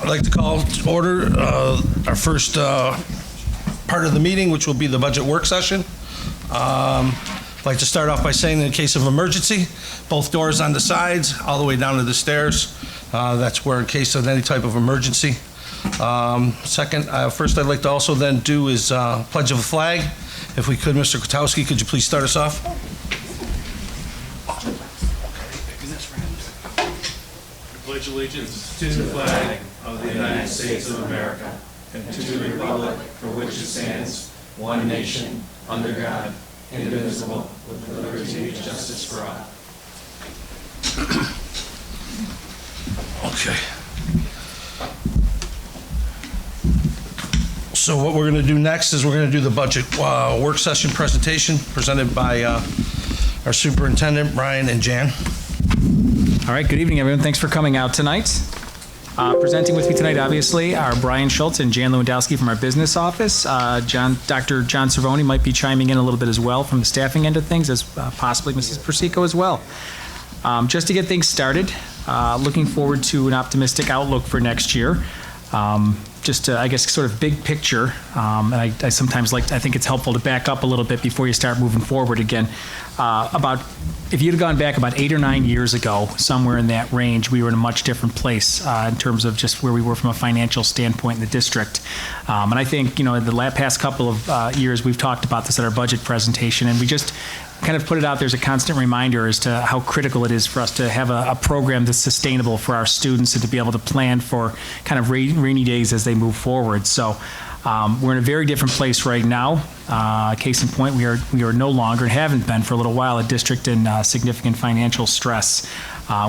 I'd like to call to order our first part of the meeting, which will be the budget work session. I'd like to start off by saying, in case of emergency, both doors on the sides, all the way down to the stairs. That's where, in case of any type of emergency. First, I'd like to also then do is pledge of a flag. If we could, Mr. Kotowski, could you please start us off? Pledge allegiance to the flag of the United States of America and to the republic for which it stands, one nation, under God, indivisible, with liberty and justice for all. Okay. So what we're going to do next is we're going to do the budget work session presentation presented by our superintendent, Brian and Jan. All right, good evening, everyone. Thanks for coming out tonight. Presenting with me tonight, obviously, are Brian Schultz and Jan Lewandowski from our business office. Dr. John Cervoni might be chiming in a little bit as well from the staffing end of things, as possibly Mrs. Persico as well. Just to get things started, looking forward to an optimistic outlook for next year. Just to, I guess, sort of big picture, and I sometimes I think it's helpful to back up a little bit before you start moving forward again. If you'd have gone back about 8 or 9 years ago, somewhere in that range, we were in a much different place in terms of just where we were from a financial standpoint in the district. And I think, in the past couple of years, we've talked about this at our budget presentation, and we just kind of put it out there as a constant reminder as to how critical it is for us to have a program that's sustainable for our students and to be able to plan for kind of rainy days as they move forward. So we're in a very different place right now. Case in point, we are no longer, and haven't been for a little while, a district in significant financial stress,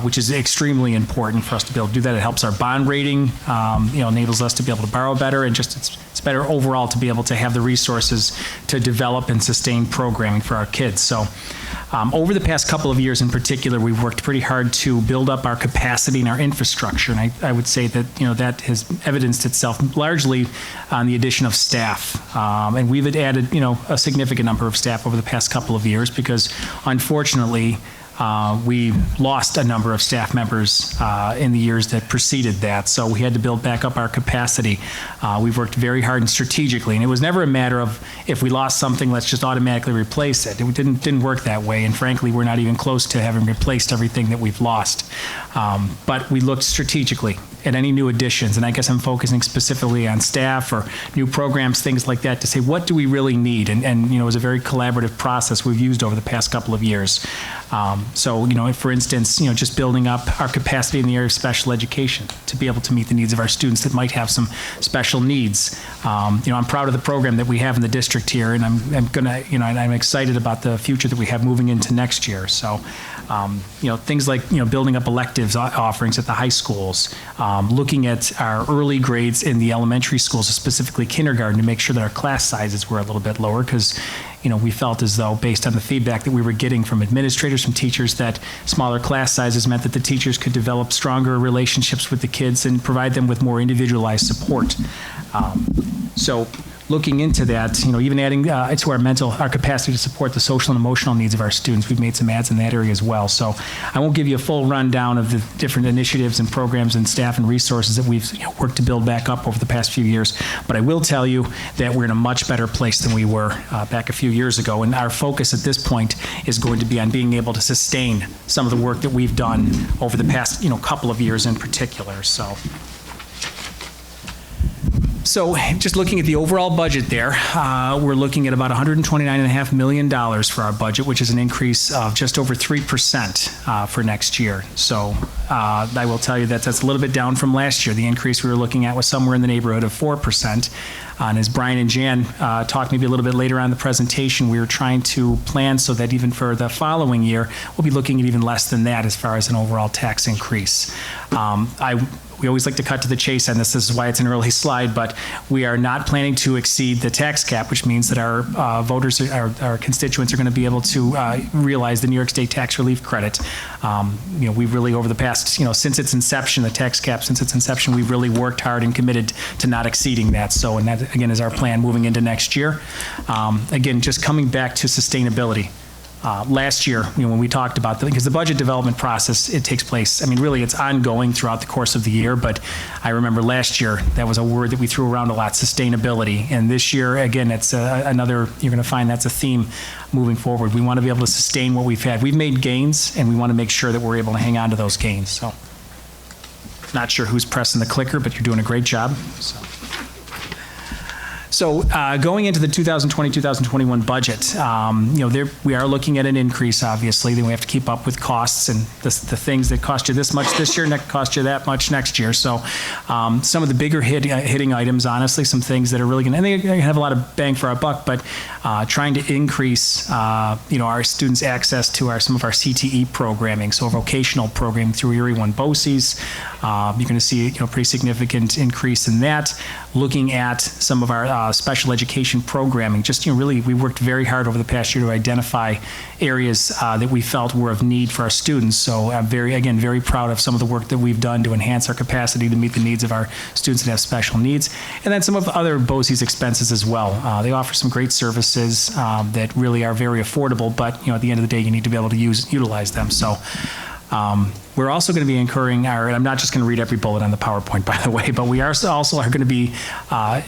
which is extremely important for us to be able to do that. It helps our bond rating, enables us to be able to borrow better, and just it's better overall to be able to have the resources to develop and sustain programming for our kids. So over the past couple of years in particular, we've worked pretty hard to build up our capacity and our infrastructure, and I would say that that has evidenced itself largely on the addition of staff, and we've added a significant number of staff over the past couple of years because unfortunately we lost a number of staff members in the years that preceded that, so we had to build back up our capacity. We've worked very hard and strategically, and it was never a matter of if we lost something, let's just automatically replace it. It didn't work that way, and frankly, we're not even close to having replaced everything that we've lost. But we looked strategically at any new additions, and I guess I'm focusing specifically on staff or new programs, things like that, to say what do we really need, and it was a very collaborative process we've used over the past couple of years. So for instance, just building up our capacity in the area of special education to be able to meet the needs of our students that might have some special needs. I'm proud of the program that we have in the district here, and I'm excited about the future that we have moving into next year. So things like building up electives offerings at the high schools, looking at our early grades in the elementary schools, specifically kindergarten, to make sure that our class sizes were a little bit lower because we felt as though, based on the feedback that we were getting from administrators, from teachers, that smaller class sizes meant that the teachers could develop stronger relationships with the kids and provide them with more individualized support. So looking into that, even adding to our capacity to support the social and emotional needs of our students, we've made some adds in that area as well. So I won't give you a full rundown of the different initiatives and programs and staff and resources that we've worked to build back up over the past few years, but I will tell you that we're in a much better place than we were back a few years ago, and our focus at this point is going to be on being able to sustain some of the work that we've done over the past couple of years in particular. So just looking at the overall budget there, we're looking at about $129.5 million for our budget, which is an increase of just over 3% for next year. So I will tell you that that's a little bit down from last year. The increase we were looking at was somewhere in the neighborhood of 4%. And as Brian and Jan talked maybe a little bit later on in the presentation, we were trying to plan so that even for the following year, we'll be looking at even less than that as far as an overall tax increase. We always like to cut to the chase on this. This is why it's an early slide, but we are not planning to exceed the tax cap, which means that our voters, our constituents, are going to be able to realize the New York State tax relief credit. We've really, over the past, since its inception, the tax cap, since its inception, we've really worked hard and committed to not exceeding that. So, and that, again, is our plan moving into next year. Again, just coming back to sustainability. last year, when we talked about because the budget development process, it takes place, really it's ongoing throughout the course of the year, but I remember last year, that was a word that we threw around a lot, sustainability. And this year, again, it's another, you're going to find that's a theme moving forward. We want to be able to sustain what we've had. We've made gains, and we want to make sure that we're able to hang on to those gains. So, not sure who's pressing the clicker, but you're doing a great job. So going into the 2020-2021 budget, we are looking at an increase, obviously. Then we have to keep up with costs and the things that cost you this much this year, cost you that much next year. So some of the bigger hitting items, honestly, some things that are really going to, and they're going to have a lot of bang for our buck, but trying to increase, our students' access to some of our CTE programming, so vocational programming through Erie One BOCES. You're going to see a pretty significant increase in that. Looking at some of our special education programming, really, we worked very hard over the past year to identify areas that we felt were of need for our students. So I'm very proud of some of the work that we've done to enhance our capacity to meet the needs of our students that have special needs. And then some of other BOCES expenses as well. They offer some great services that really are very affordable, but at the end of the day, you need to be able to utilize them. So we're also going to be incurring and I'm not just going to read every bullet on the PowerPoint, by the way, but we are going to be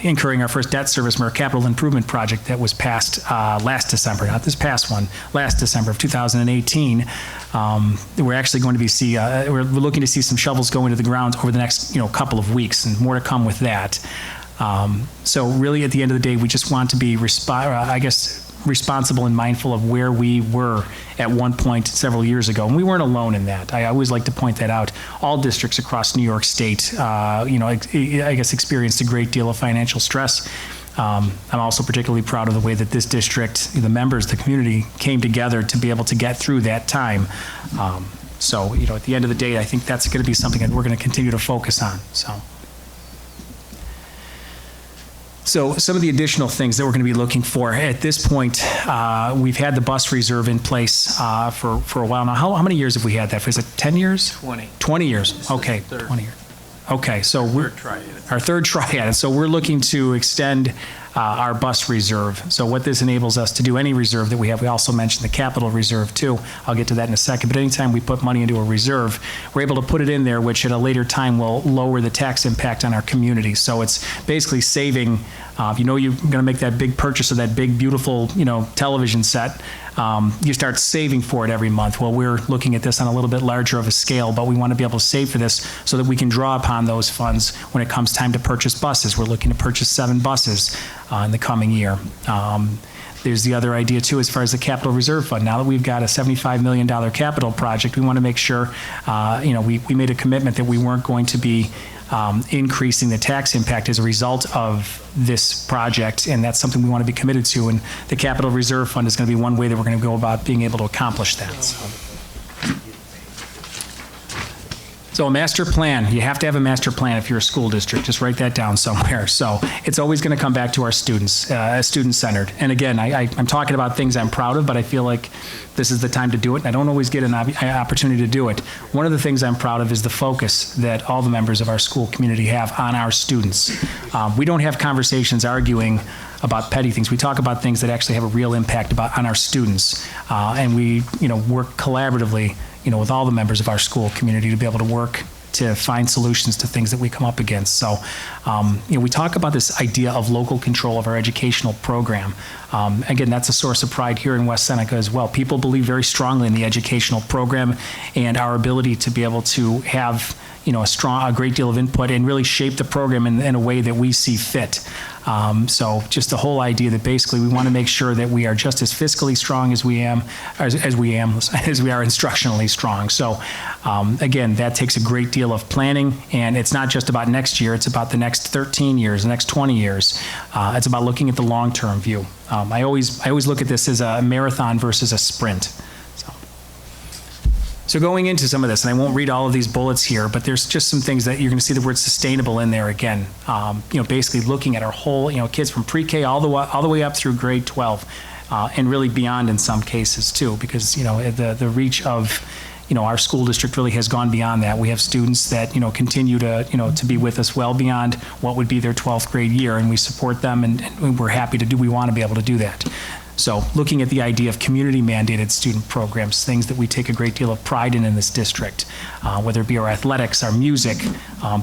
incurring our first debt service from our capital improvement project that was passed last December, not this past one, last December of 2018. We're actually going to be we're looking to see some shovels go into the ground over the next couple of weeks, and more to come with that. So really, at the end of the day, we just want to be responsible and mindful of where we were at one point several years ago. And we weren't alone in that. I always like to point that out. All districts across New York State, experienced a great deal of financial stress. I'm also particularly proud of the way that this district, the members, the community came together to be able to get through that time. So, at the end of the day, I think that's going to be something that we're going to continue to focus on. So some of the additional things that we're going to be looking for at this point, we've had the bus reserve in place for a while now. How many years have we had that? Is it 10 years? 20. 20 years. Okay, 20 years. Okay, so our third try at it. So we're looking to extend our bus reserve. So what this enables us to do, any reserve that we have, we also mentioned the capital reserve too. I'll get to that in a second. But anytime we put money into a reserve, we're able to put it in there, which at a later time will lower the tax impact on our community. So it's basically saving. You're going to make that big purchase of that big, beautiful, television set. You start saving for it every month. Well, we're looking at this on a little bit larger of a scale, but we want to be able to save for this so that we can draw upon those funds when it comes time to purchase buses. We're looking to purchase 7 buses in the coming year. There's the other idea, too, as far as the capital reserve fund. Now that we've got a $75 million capital project, we want to make sure, we made a commitment that we weren't going to be increasing the tax impact as a result of this project, and that's something we want to be committed to, and the capital reserve fund is going to be one way that we're going to go about being able to accomplish that. So a master plan, you have to have a master plan if you're a school district. Just write that down somewhere. So it's always going to come back to our students, student-centered. And again, I'm talking about things I'm proud of, but I feel like this is the time to do it. And I don't always get an opportunity to do it. One of the things I'm proud of is the focus that all the members of our school community have on our students. We don't have conversations arguing about petty things. We talk about things that actually have a real impact on our students. And we work collaboratively with all the members of our school community to be able to work to find solutions to things that we come up against. So, we talk about this idea of local control of our educational program. Again, that's a source of pride here in West Seneca as well. People believe very strongly in the educational program and our ability to be able to have a great deal of input and really shape the program in a way that we see fit. So just the whole idea that basically we want to make sure that we are just as fiscally strong as we are instructionally strong. So again, that takes a great deal of planning, and it's not just about next year, it's about the next 13 years, the next 20 years. It's about looking at the long-term view. I always look at this as a marathon versus a sprint. So going into some of this, and I won't read all of these bullets here, but there's just some things that you're going to see the word sustainable in there again. Basically looking at our whole, kids from pre-K all the way up through grade 12, and really beyond in some cases too, because the reach of our school district really has gone beyond that. We have students that continue to be with us well beyond what would be their 12th grade year, and we support them, and we're happy to do. We want to be able to do that. So looking at the idea of community-mandated student programs, things that we take a great deal of pride in this district, whether it be our athletics, our music,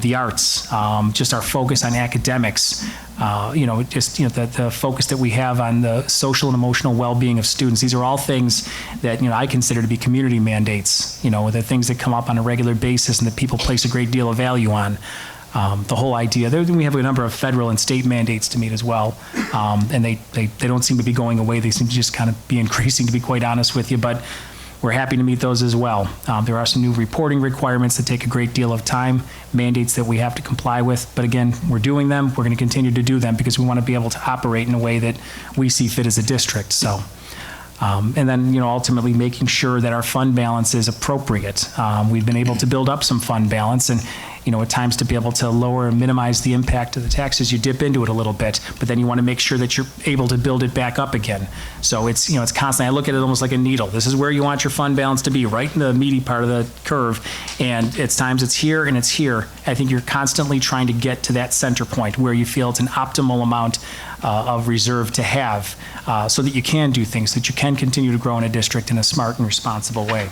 the arts, just our focus on academics, the focus that we have on the social and emotional well-being of students. These are all things that, I consider to be community mandates, the things that come up on a regular basis and that people place a great deal of value on. The whole idea. We have a number of federal and state mandates to meet as well, and they don't seem to be going away. They seem to just kind of be increasing, to be quite honest with you, but we're happy to meet those as well. There are some new reporting requirements that take a great deal of time, mandates that we have to comply with, but again, we're doing them. We're going to continue to do them because we want to be able to operate in a way that we see fit as a district. So. And then, ultimately making sure that our fund balance is appropriate. We've been able to build up some fund balance and, at times to be able to lower and minimize the impact of the taxes, you dip into it a little bit, but then you want to make sure that you're able to build it back up again. So it's, it's constantly, I look at it almost like a needle. This is where you want your fund balance to be, right in the meaty part of the curve. And it's times it's here and it's here. I think you're constantly trying to get to that center point where you feel it's an optimal amount of reserve to have so that you can do things, that you can continue to grow in a district in a smart and responsible way.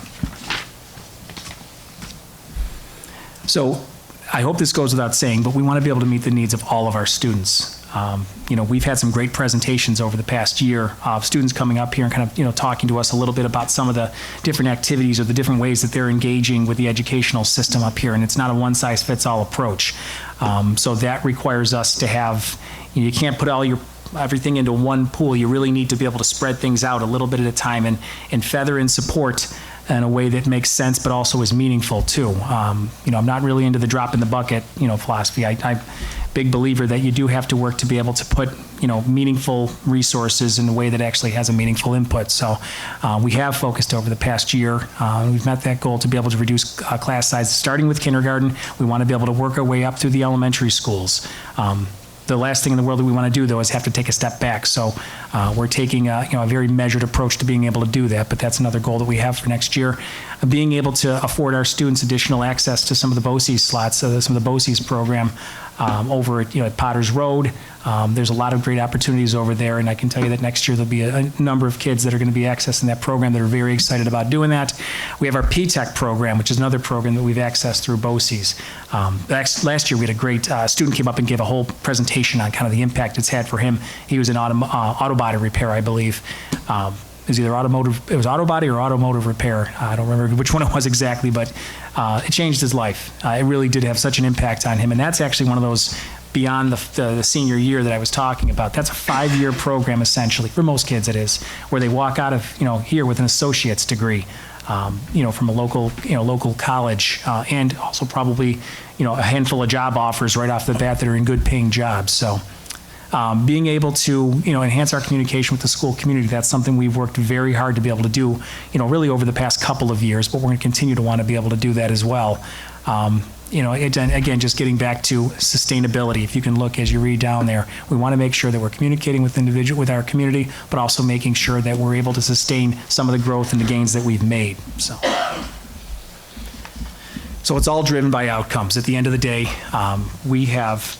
So I hope this goes without saying, but we want to be able to meet the needs of all of our students. We've had some great presentations over the past year of students coming up here and kind of, talking to us a little bit about some of the different activities or the different ways that they're engaging with the educational system up here. And it's not a one-size-fits-all approach. So that requires us to have, you can't put everything into one pool. You really need to be able to spread things out a little bit at a time and feather in support in a way that makes sense but also is meaningful too. I'm not really into the drop in the bucket, philosophy. I'm a big believer that you do have to work to be able to put, meaningful resources in a way that actually has a meaningful input. So we have focused over the past year. We've met that goal to be able to reduce class sizes, starting with kindergarten. We want to be able to work our way up through the elementary schools. The last thing in the world that we want to do, though, is have to take a step back. So we're taking a very measured approach to being able to do that, but that's another goal that we have for next year. Being able to afford our students additional access to some of the BOCES slots, some of the BOCES program over at Potter's Road. There's a lot of great opportunities over there, and I can tell you that next year there'll be a number of kids that are going to be accessing that program that are very excited about doing that. We have our P-TECH program, which is another program that we've accessed through BOCES. Last year we had a great student came up and gave a whole presentation on kind of the impact it's had for him. He was in auto body repair, I believe. It was either auto body or automotive repair. I don't remember which one it was exactly, but it changed his life. It really did have such an impact on him, and that's actually one of those beyond the senior year that I was talking about. That's a 5-year program, essentially, for most kids it is, where they walk out of here with an associate's degree, from a local college, and also probably a handful of job offers right off the bat that are in good paying jobs. So being able to enhance our communication with the school community, that's something we've worked very hard to be able to do really over the past couple of years, but we're going to continue to want to be able to do that as well. Again, just getting back to sustainability. If you can look as you read down there, we want to make sure that we're communicating with our community, but also making sure that we're able to sustain some of the growth and the gains that we've made. So it's all driven by outcomes. At the end of the day, we have,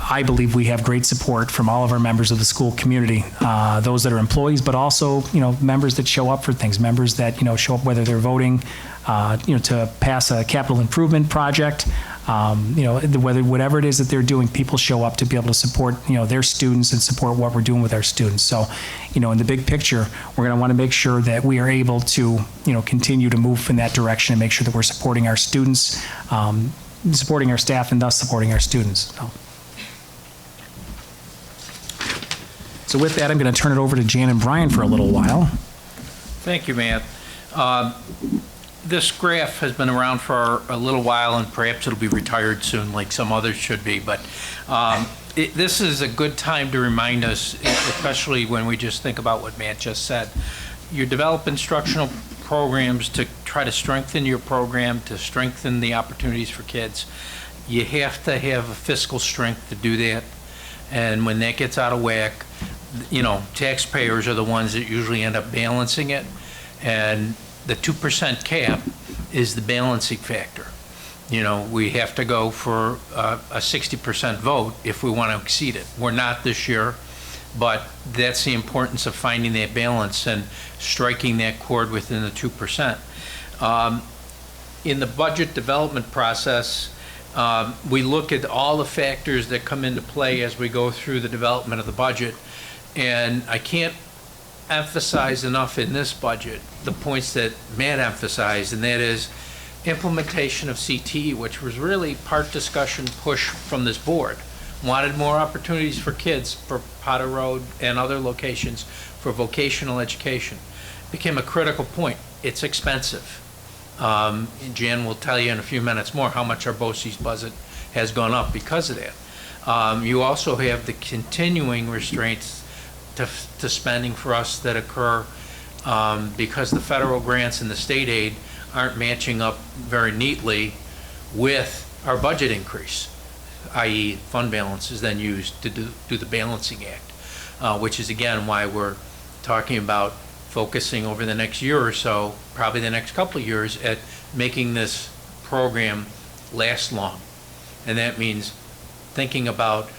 I believe we have great support from all of our members of the school community, those that are employees, but also, members that show up for things, members that, show up whether they're voting, to pass a capital improvement project, whatever it is that they're doing, people show up to be able to support, their students and support what we're doing with our students. So, in the big picture, we're going to want to make sure that we are able to, continue to move in that direction and make sure that we're supporting our students, supporting our staff, and thus supporting our students. So with that, I'm going to turn it over to Jan and Brian for a little while. Thank you, Matt. This graph has been around for a little while, and perhaps it'll be retired soon like some others should be, but this is a good time to remind us, especially when we just think about what Matt just said. You develop instructional programs to try to strengthen your program, to strengthen the opportunities for kids. You have to have a fiscal strength to do that, and when that gets out of whack, taxpayers are the ones that usually end up balancing it, and the 2% cap is the balancing factor. We have to go for a 60% vote if we want to exceed it. We're not this year. But that's the importance of finding that balance and striking that chord within the 2%. In the budget development process, we look at all the factors that come into play as we go through the development of the budget. And I can't emphasize enough in this budget the points that Matt emphasized, and that is implementation of CTE, which was really part discussion push from this board. Wanted more opportunities for kids for Potter Road and other locations for vocational education. Became a critical point. It's expensive. Jan will tell you in a few minutes more how much our BOCES budget has gone up because of that. You also have the continuing restraints to spending for us that occur because the federal grants and the state aid aren't matching up very neatly with our budget increase, i.e. fund balance is then used to do the balancing act, which is again why we're talking about focusing over the next year or so, probably the next couple of years, at making this program last long. And that means thinking about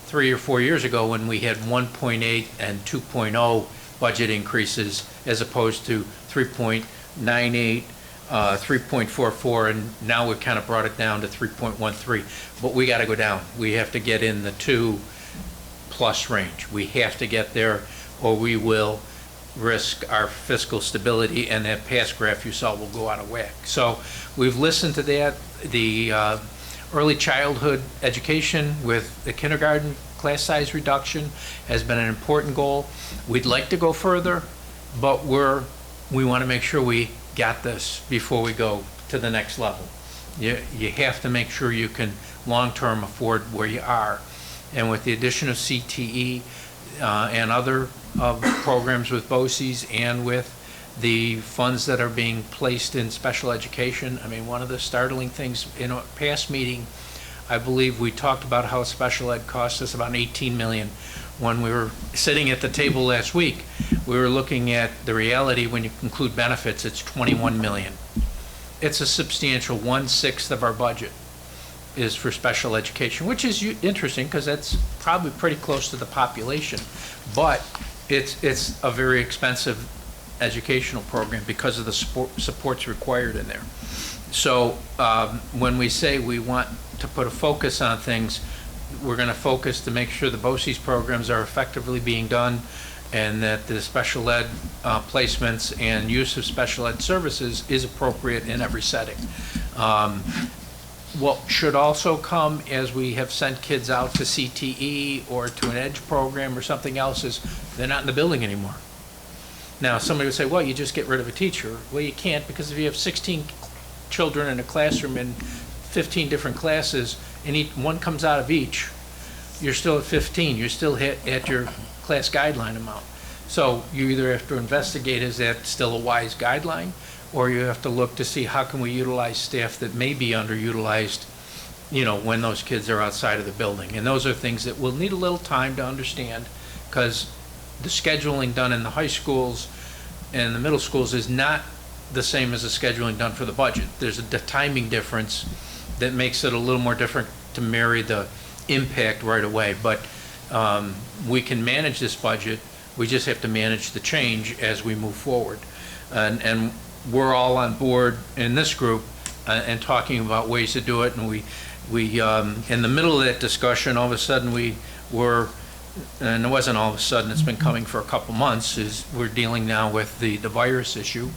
3 or 4 years ago when we had 1.8 and 2.0 budget increases as opposed to 3.98, 3.44, and now we've kind of brought it down to 3.13. But we got to go down. We have to get in the 2+ range. We have to get there or we will risk our fiscal stability, and that past graph you saw will go out of whack. So we've listened to that. The early childhood education with the kindergarten class size reduction has been an important goal. We'd like to go further, but we want to make sure we got this before we go to the next level. You have to make sure you can long-term afford where you are. And with the addition of CTE and other programs with BOCES and with the funds that are being placed in special education, I mean, one of the startling things in a past meeting, I believe we talked about how special ed cost us about $18 million. When we were sitting at the table last week, we were looking at the reality. When you include benefits, it's $21 million. It's a substantial 1/6 of our budget is for special education, which is interesting because that's probably pretty close to the population, but it's a very expensive educational program because of the supports required in there. So when we say we want to put a focus on things, we're going to focus to make sure the BOCES programs are effectively being done and that the special ed placements and use of special ed services is appropriate in every setting. What should also come as we have sent kids out to CTE or to an EDGE program or something else is they're not in the building anymore. Now, somebody would say, well, you just get rid of a teacher. Well, you can't, because if you have 16 children in a classroom in 15 different classes and one comes out of each, you're still at 15. You're still at your class guideline amount. So you either have to investigate, is that still a wise guideline? Or you have to look to see how can we utilize staff that may be underutilized, when those kids are outside of the building. And those are things that will need a little time to understand, because the scheduling done in the high schools and the middle schools is not the same as the scheduling done for the budget. There's a timing difference that makes it a little more different to marry the impact right away. But we can manage this budget. We just have to manage the change as we move forward. And we're all on board in this group and talking about ways to do it. And we in the middle of that discussion, all of a sudden we were, and it wasn't all of a sudden, it's been coming for a couple months, is we're dealing now with the virus issue,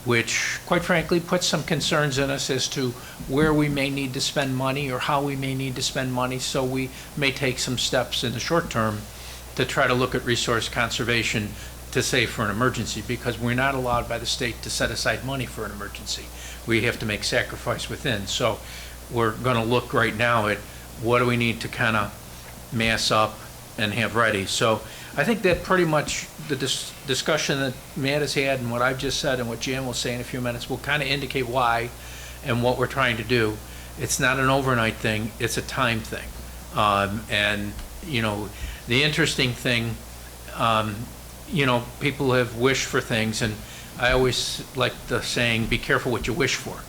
which quite frankly puts some concerns in us as to where we may need to spend money or how we may need to spend money. So we may take some steps in the short term to try to look at resource conservation to save for an emergency, because we're not allowed by the state to set aside money for an emergency. We have to make sacrifice within. So we're going to look right now at what do we need to kind of mass up and have ready. So I think that pretty much the discussion that Matt has had and what I've just said and what Jan will say in a few minutes will kind of indicate why and what we're trying to do. It's not an overnight thing, it's a time thing. And the interesting thing, people have wished for things, and I always like the saying, be careful what you wish for.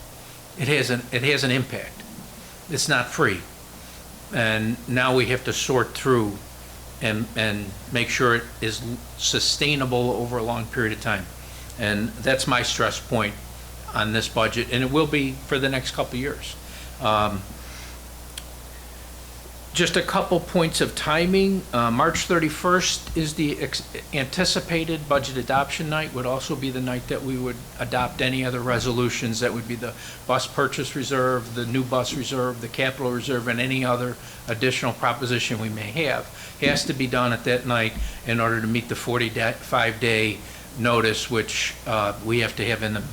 It has an impact. It's not free. And now we have to sort through and make sure it is sustainable over a long period of time. And that's my stress point on this budget, and it will be for the next couple of years. Just a couple points of timing. March 31st is the anticipated budget adoption night, would also be the night that we would adopt any other resolutions. That would be the bus purchase reserve, the new bus reserve, the capital reserve, and any other additional proposition we may have. Has to be done at that night in order to meet the 45-day notice, which we have to have in the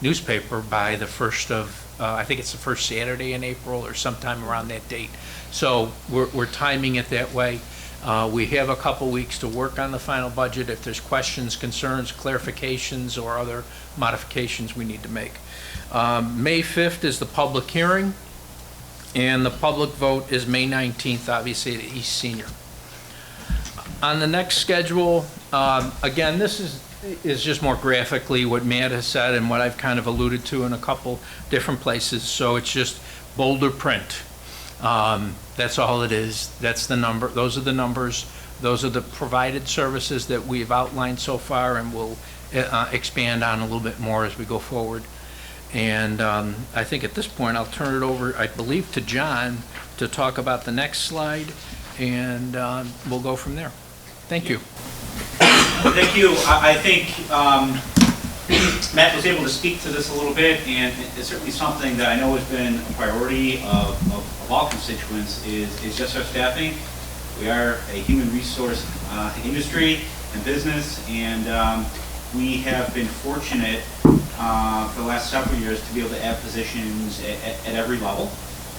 newspaper by the first of, I think it's the first Saturday in April or sometime around that date. So we're timing it that way. We have a couple weeks to work on the final budget. If there's questions, concerns, clarifications, or other modifications we need to make. May 5th is the public hearing, and the public vote is May 19th, obviously, at East Senior. On the next schedule, again, this is just more graphically what Matt has said and what I've kind of alluded to in a couple different places. So it's just bolder print. That's all it is. That's the number. Those are the numbers. Those are the provided services that we've outlined so far, and we'll expand on a little bit more as we go forward. And I think at this point I'll turn it over, I believe, to John to talk about the next slide, and we'll go from there. Thank you. Thank you. I think Matt was able to speak to this a little bit, and it's certainly something that I know has been a priority of all constituents is just our staffing. We are a human resource industry and business, and we have been fortunate for the last several years to be able to add positions at every level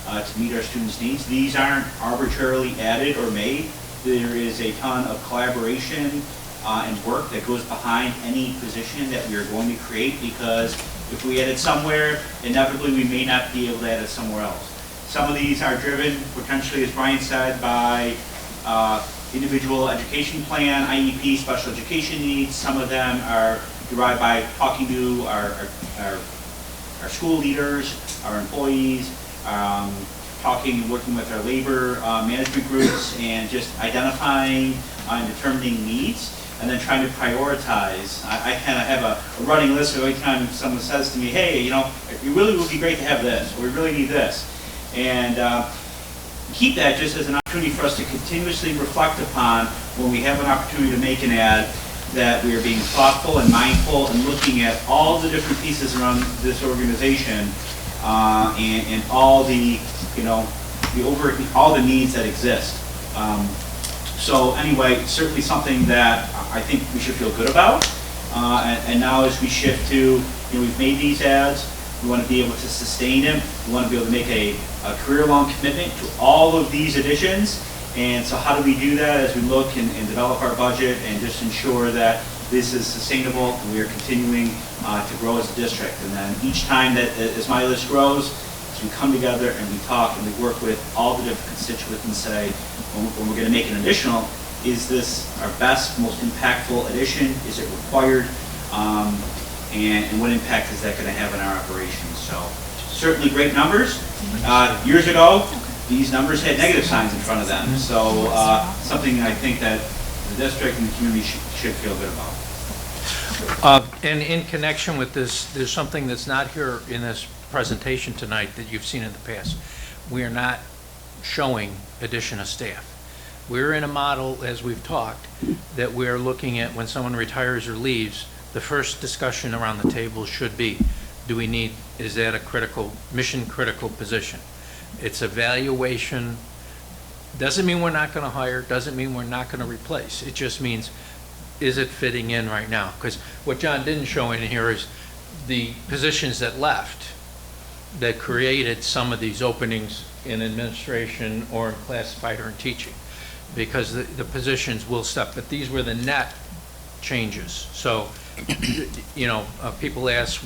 to meet our students' needs. These aren't arbitrarily added or made. There is a ton of collaboration and work that goes behind any position that we are going to create, because if we add it somewhere, inevitably we may not be able to add it somewhere else. Some of these are driven potentially, as Brian said, by individual education plan, IEP, special education needs. Some of them are derived by talking to our school leaders, our employees, talking and working with our labor management groups, and just identifying and determining needs, and then trying to prioritize. I kind of have a running list every time someone says to me, hey, you know, it really would be great to have this, or we really need this. And keep that just as an opportunity for us to continuously reflect upon when we have an opportunity to make an ad, that we are being thoughtful and mindful and looking at all the different pieces around this organization and all the, you know, all the needs that exist. So anyway, certainly something that I think we should feel good about. And now as we shift to, you know, we've made these ads, we want to be able to sustain them. We want to be able to make a career-long commitment to all of these additions. And so how do we do that as we look and develop our budget and just ensure that this is sustainable and we are continuing to grow as a district. And then each time that as my list grows, as we come together and we talk and we work with all the different constituents and say, when we're going to make an additional, is this our best, most impactful addition? Is it required? And what impact is that going to have on our operations? So certainly great numbers. Years ago, these numbers had negative signs in front of them. So something I think that the district and the community should feel good about. And in connection with this, there's something that's not here in this presentation tonight that you've seen in the past. We are not showing addition of staff. We're in a model, as we've talked, that we're looking at when someone retires or leaves, the first discussion around the table should be, is that a critical, mission critical position? It's evaluation. Doesn't mean we're not going to hire, doesn't mean we're not going to replace. It just means, is it fitting in right now? Because what John didn't show in here is the positions that left that created some of these openings in administration or in classified or in teaching, because the positions will step, but these were the net changes. So, you know, people ask,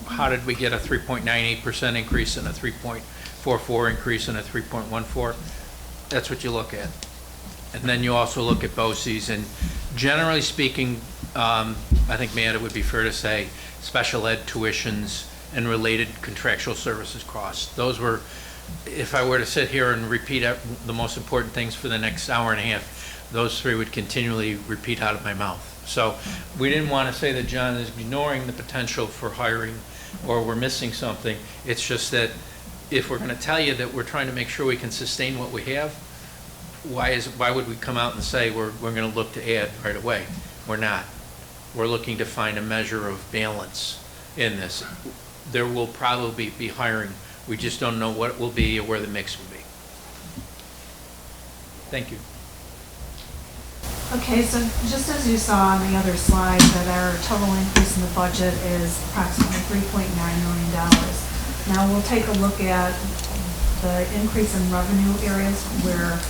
how did we get a 3.98% increase and a 3.44 increase and a 3.14? That's what you look at. And then you also look at BOCES, and generally speaking, I think, Matt, it would be fair to say special ed tuitions and related contractual services costs. Those were, if I were to sit here and repeat the most important things for the next hour and a half, those three would continually repeat out of my mouth. So we didn't want to say that John is ignoring the potential for hiring or we're missing something. It's just that if we're going to tell you that we're trying to make sure we can sustain what we have, why would we come out and say we're going to look to add right away? We're not. We're looking to find a measure of balance in this. There will probably be hiring. We just don't know what it will be or where the mix will be. Thank you. Okay, so just as you saw on the other slide, that our total increase in the budget is approximately $3.9 million. Now we'll take a look at the increase in revenue areas where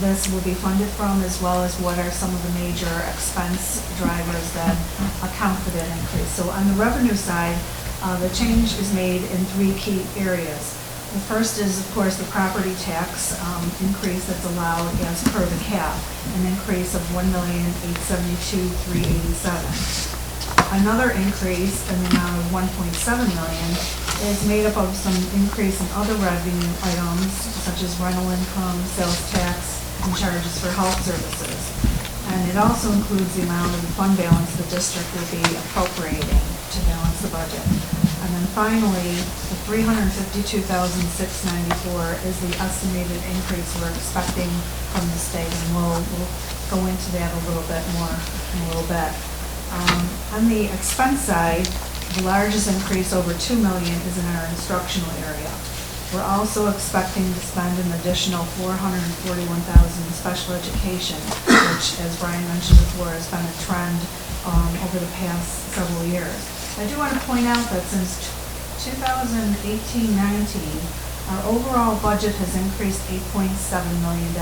this will be funded from, as well as what are some of the major expense drivers that account for that increase. So on the revenue side, the change is made in three key areas. The first is, of course, the property tax increase that's allowed as per the cap, an increase of $1,872,387. Another increase in the amount of $1.7 million is made up of some increase in other revenue items, such as rental income, sales tax, and charges for health services. And it also includes the amount of the fund balance the district will be appropriating to balance the budget. And then finally, the $352,694 is the estimated increase we're expecting from the state, and we'll go into that a little bit more in a little bit. On the expense side, the largest increase, over $2 million, is in our instructional area. We're also expecting to spend an additional $441,000 in special education, which, as Brian mentioned before, has been a trend over the past several years. I do want to point out that since 2018-19, our overall budget has increased $8.7 million.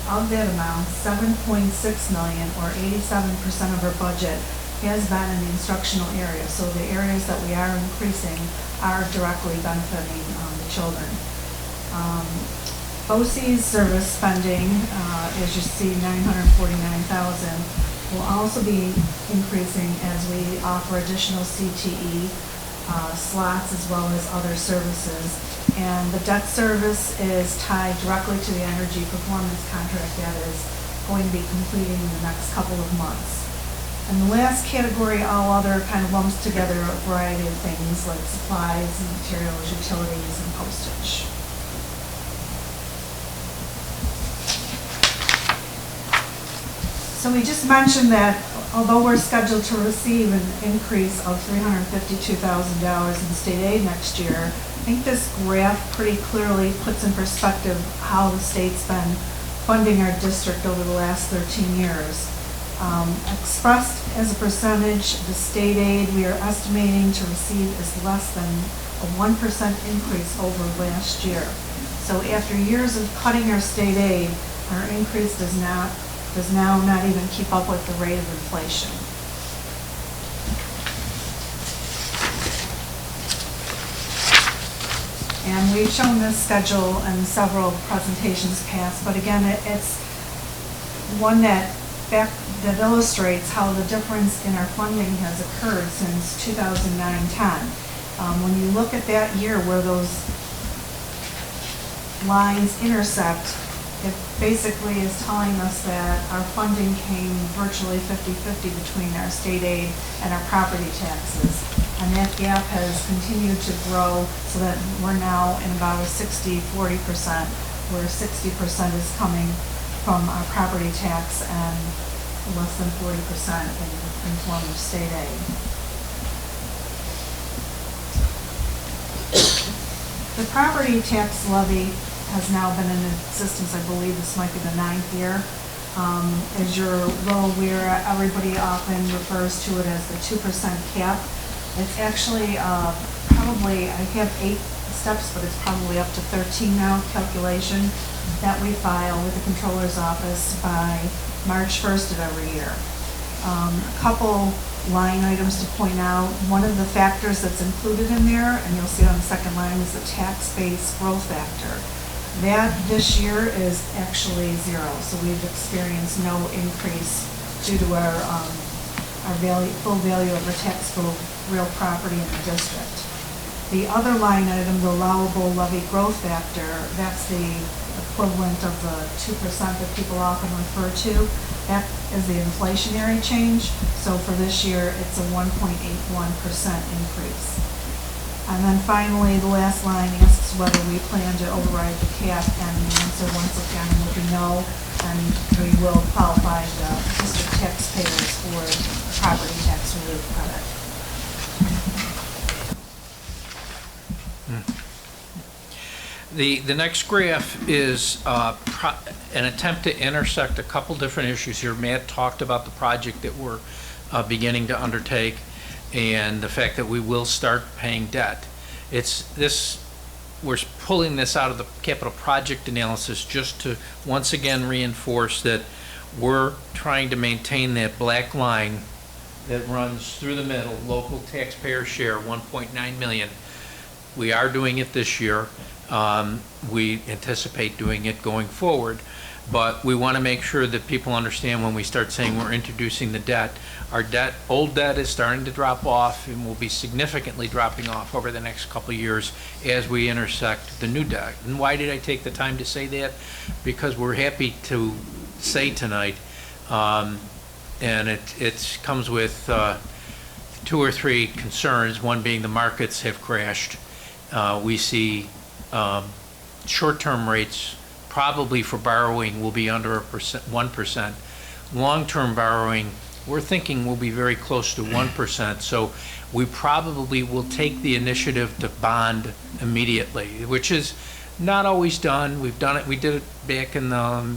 Of that amount, $7.6 million, or 87% of our budget, has been in the instructional area. So the areas that we are increasing are directly benefiting the children. BOCE's service spending, as you see, $949,000, will also be increasing as we offer additional CTE slots as well as other services. And the debt service is tied directly to the energy performance contract that is going to be completing in the next couple of months. And the last category, all other, kind of lumps together a variety of things like supplies and materials, utilities, and postage. So we just mentioned that although we're scheduled to receive an increase of $352,000 in state aid next year, I think this graph pretty clearly puts in perspective how the state's been funding our district over the last 13 years. Expressed as a percentage, the state aid we are estimating to receive is less than a 1% increase over last year. So after years of cutting our state aid, our increase does now not even keep up with the rate of inflation. And we've shown this schedule in several presentations past, but again, it's one that illustrates how the difference in our funding has occurred since 2009-10. When you look at that year where those lines intersect, it basically is telling us that our funding came virtually 50-50 between our state aid and our property taxes. And that gap has continued to grow so that we're now in about a 60-40%, where 60% is coming from our property tax and less than 40% in form of state aid. The property tax levy has now been in existence, I believe this might be the 9th year. As you're well aware, everybody often refers to it as the 2% cap. It's actually probably, I have 8 steps, but it's probably up to 13 now, calculation that we file with the Controller's Office by March 1st of every year. A couple line items to point out. One of the factors that's included in there, and you'll see it on the second line, is the tax base growth factor. That this year is actually 0, so we've experienced no increase due to our full value of our taxable real property in the district. The other line item, the allowable levy growth factor, that's the equivalent of the 2% that people often refer to. That is the inflationary change. So for this year, it's a 1.81% increase. And then finally, the last line asks whether we plan to override the cap, and the answer once again will be no, and we will qualify the district taxpayers for property tax relief credit. The next graph is an attempt to intersect a couple different issues here. Matt talked about the project that we're beginning to undertake and the fact that we will start paying debt. We're pulling this out of the capital project analysis just to once again reinforce that we're trying to maintain that black line that runs through the middle, local taxpayer share, 1.9 million. We are doing it this year. We anticipate doing it going forward, but we want to make sure that people understand when we start saying we're introducing the debt, our old debt is starting to drop off and will be significantly dropping off over the next couple of years as we intersect the new debt. And why did I take the time to say that? Because we're happy to say tonight, and it comes with 2 or 3 concerns, one being the markets have crashed. We see short-term rates probably for borrowing will be under 1%. Long-term borrowing, we're thinking will be very close to 1%. So we probably will take the initiative to bond immediately, which is not always done. We've done it. We did it back in the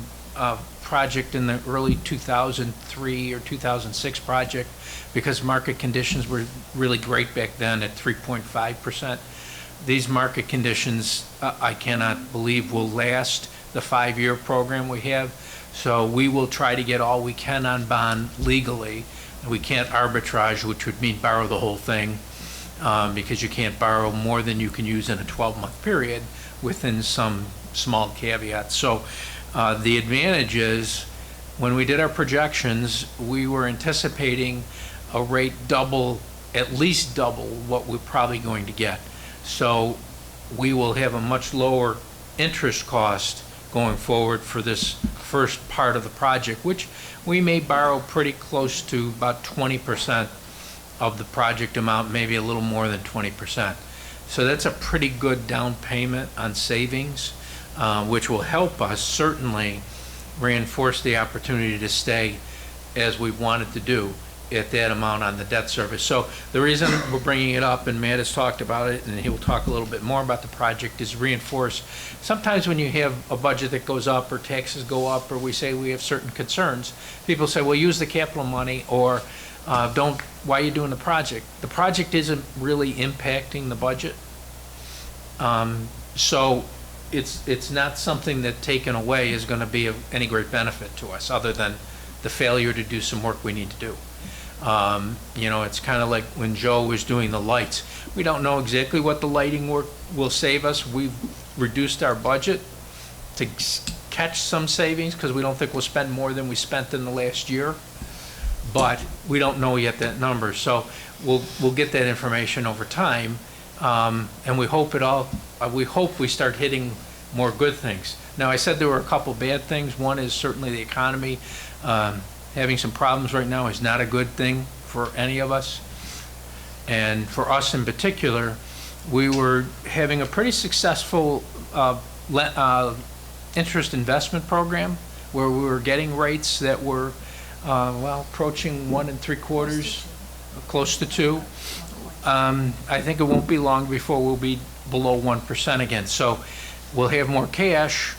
project in the early 2003 or 2006 project because market conditions were really great back then at 3.5%. These market conditions, I cannot believe will last the 5-year program we have. So we will try to get all we can on bond legally. We can't arbitrage, which would mean borrow the whole thing, because you can't borrow more than you can use in a 12-month period within some small caveats. So the advantage is when we did our projections, we were anticipating a rate at least double what we're probably going to get. So we will have a much lower interest cost going forward for this first part of the project, which we may borrow pretty close to about 20% of the project amount, maybe a little more than 20%. So that's a pretty good down payment on savings, which will help us certainly reinforce the opportunity to stay as we wanted to do at that amount on the debt service. So the reason we're bringing it up, and Matt has talked about it, and he will talk a little bit more about the project, is reinforce. Sometimes when you have a budget that goes up or taxes go up or we say we have certain concerns, people say, well, use the capital money or why are you doing the project? The project isn't really impacting the budget. So it's not something that taken away is going to be of any great benefit to us other than the failure to do some work we need to do. It's kind of like when Joe was doing the lights. We don't know exactly what the lighting work will save us. We've reduced our budget to catch some savings because we don't think we'll spend more than we spent in the last year, but we don't know yet that number. So we'll get that information over time, and we hope we start hitting more good things. Now, I said there were a couple bad things. One is certainly the economy. Having some problems right now is not a good thing for any of us. And for us in particular, we were having a pretty successful interest investment program where we were getting rates that were, approaching 1 3/4, close to 2. I think it won't be long before we'll be below 1% again. So we'll have more cash,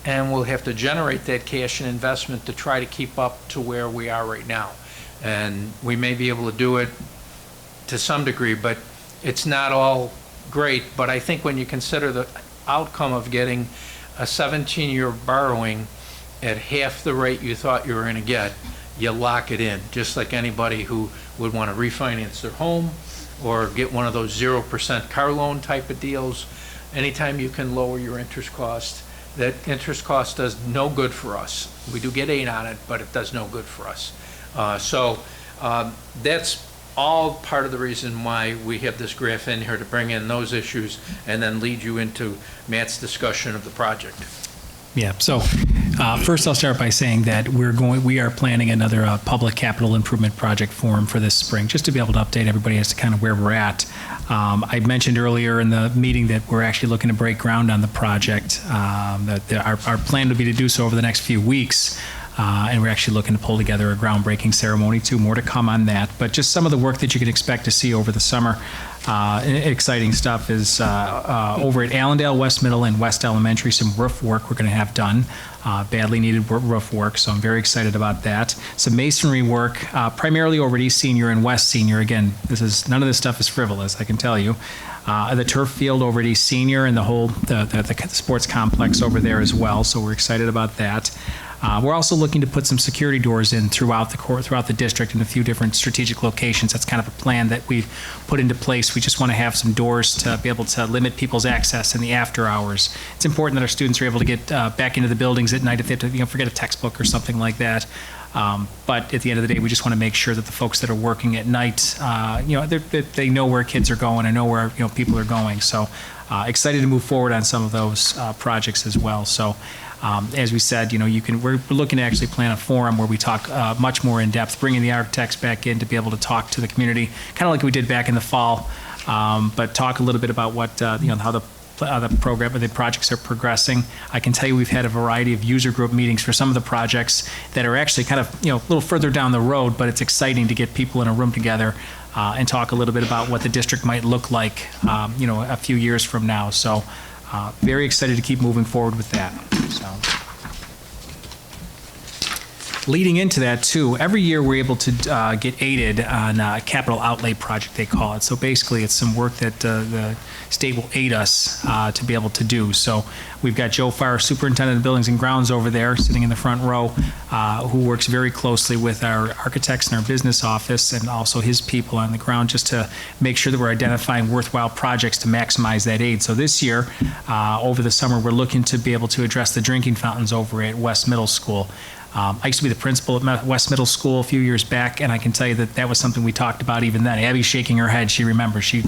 and we'll have to generate that cash and investment to try to keep up to where we are right now. And we may be able to do it to some degree, but it's not all great. But I think when you consider the outcome of getting a 17-year borrowing at half the rate you thought you were going to get, you lock it in, just like anybody who would want to refinance their home or get one of those 0% car loan type of deals. Anytime you can lower your interest cost, that interest cost does no good for us. We do get 8 on it, but it does no good for us. So that's all part of the reason why we have this graph in here, to bring in those issues and then lead you into Matt's discussion of the project. Yeah, so first I'll start by saying that we are planning another public capital improvement project forum for this spring, just to be able to update everybody as to kind of where we're at. I mentioned earlier in the meeting that we're actually looking to break ground on the project. Our plan would be to do so over the next few weeks. And we're actually looking to pull together a groundbreaking ceremony too. More to come on that. But just some of the work that you can expect to see over the summer. Exciting stuff is over at Allendale, West Middle, and West Elementary, some roof work we're going to have done. Badly needed roof work, so I'm very excited about that. Some masonry work, primarily over at East Senior and West Senior. Again, none of this stuff is frivolous, I can tell you. The turf field over at East Senior and the whole the sports complex over there as well, so we're excited about that. We're also looking to put some security doors in throughout the district in a few different strategic locations. That's kind of a plan that we've put into place. We just want to have some doors to be able to limit people's access in the after hours. It's important that our students are able to get back into the buildings at night if they have to forget a textbook or something like that. But at the end of the day, we just want to make sure that the folks that are working at night, they know where kids are going and know where people are going. So excited to move forward on some of those projects as well. So. As we said, we're looking to actually plan a forum where we talk much more in depth, bringing the architects back in to be able to talk to the community, kind of like we did back in the fall, but talk a little bit about what, how the program or the projects are progressing. I can tell you we've had a variety of user group meetings for some of the projects that are actually kind of, a little further down the road, but it's exciting to get people in a room together and talk a little bit about what the district might look like, a few years from now. So very excited to keep moving forward with that. So. Leading into that, too, every year we're able to get aided on a capital outlay project, they call it. So basically, it's some work that the state will aid us to be able to do. So we've got Joe Farr, Superintendent of Buildings and Grounds over there, sitting in the front row, who works very closely with our architects in our business office and also his people on the ground just to make sure that we're identifying worthwhile projects to maximize that aid. So this year, over the summer, we're looking to be able to address the drinking fountains over at West Middle School. I used to be the principal at West Middle School a few years back, and I can tell you that was something we talked about even then. Abby's shaking her head. She remembers. She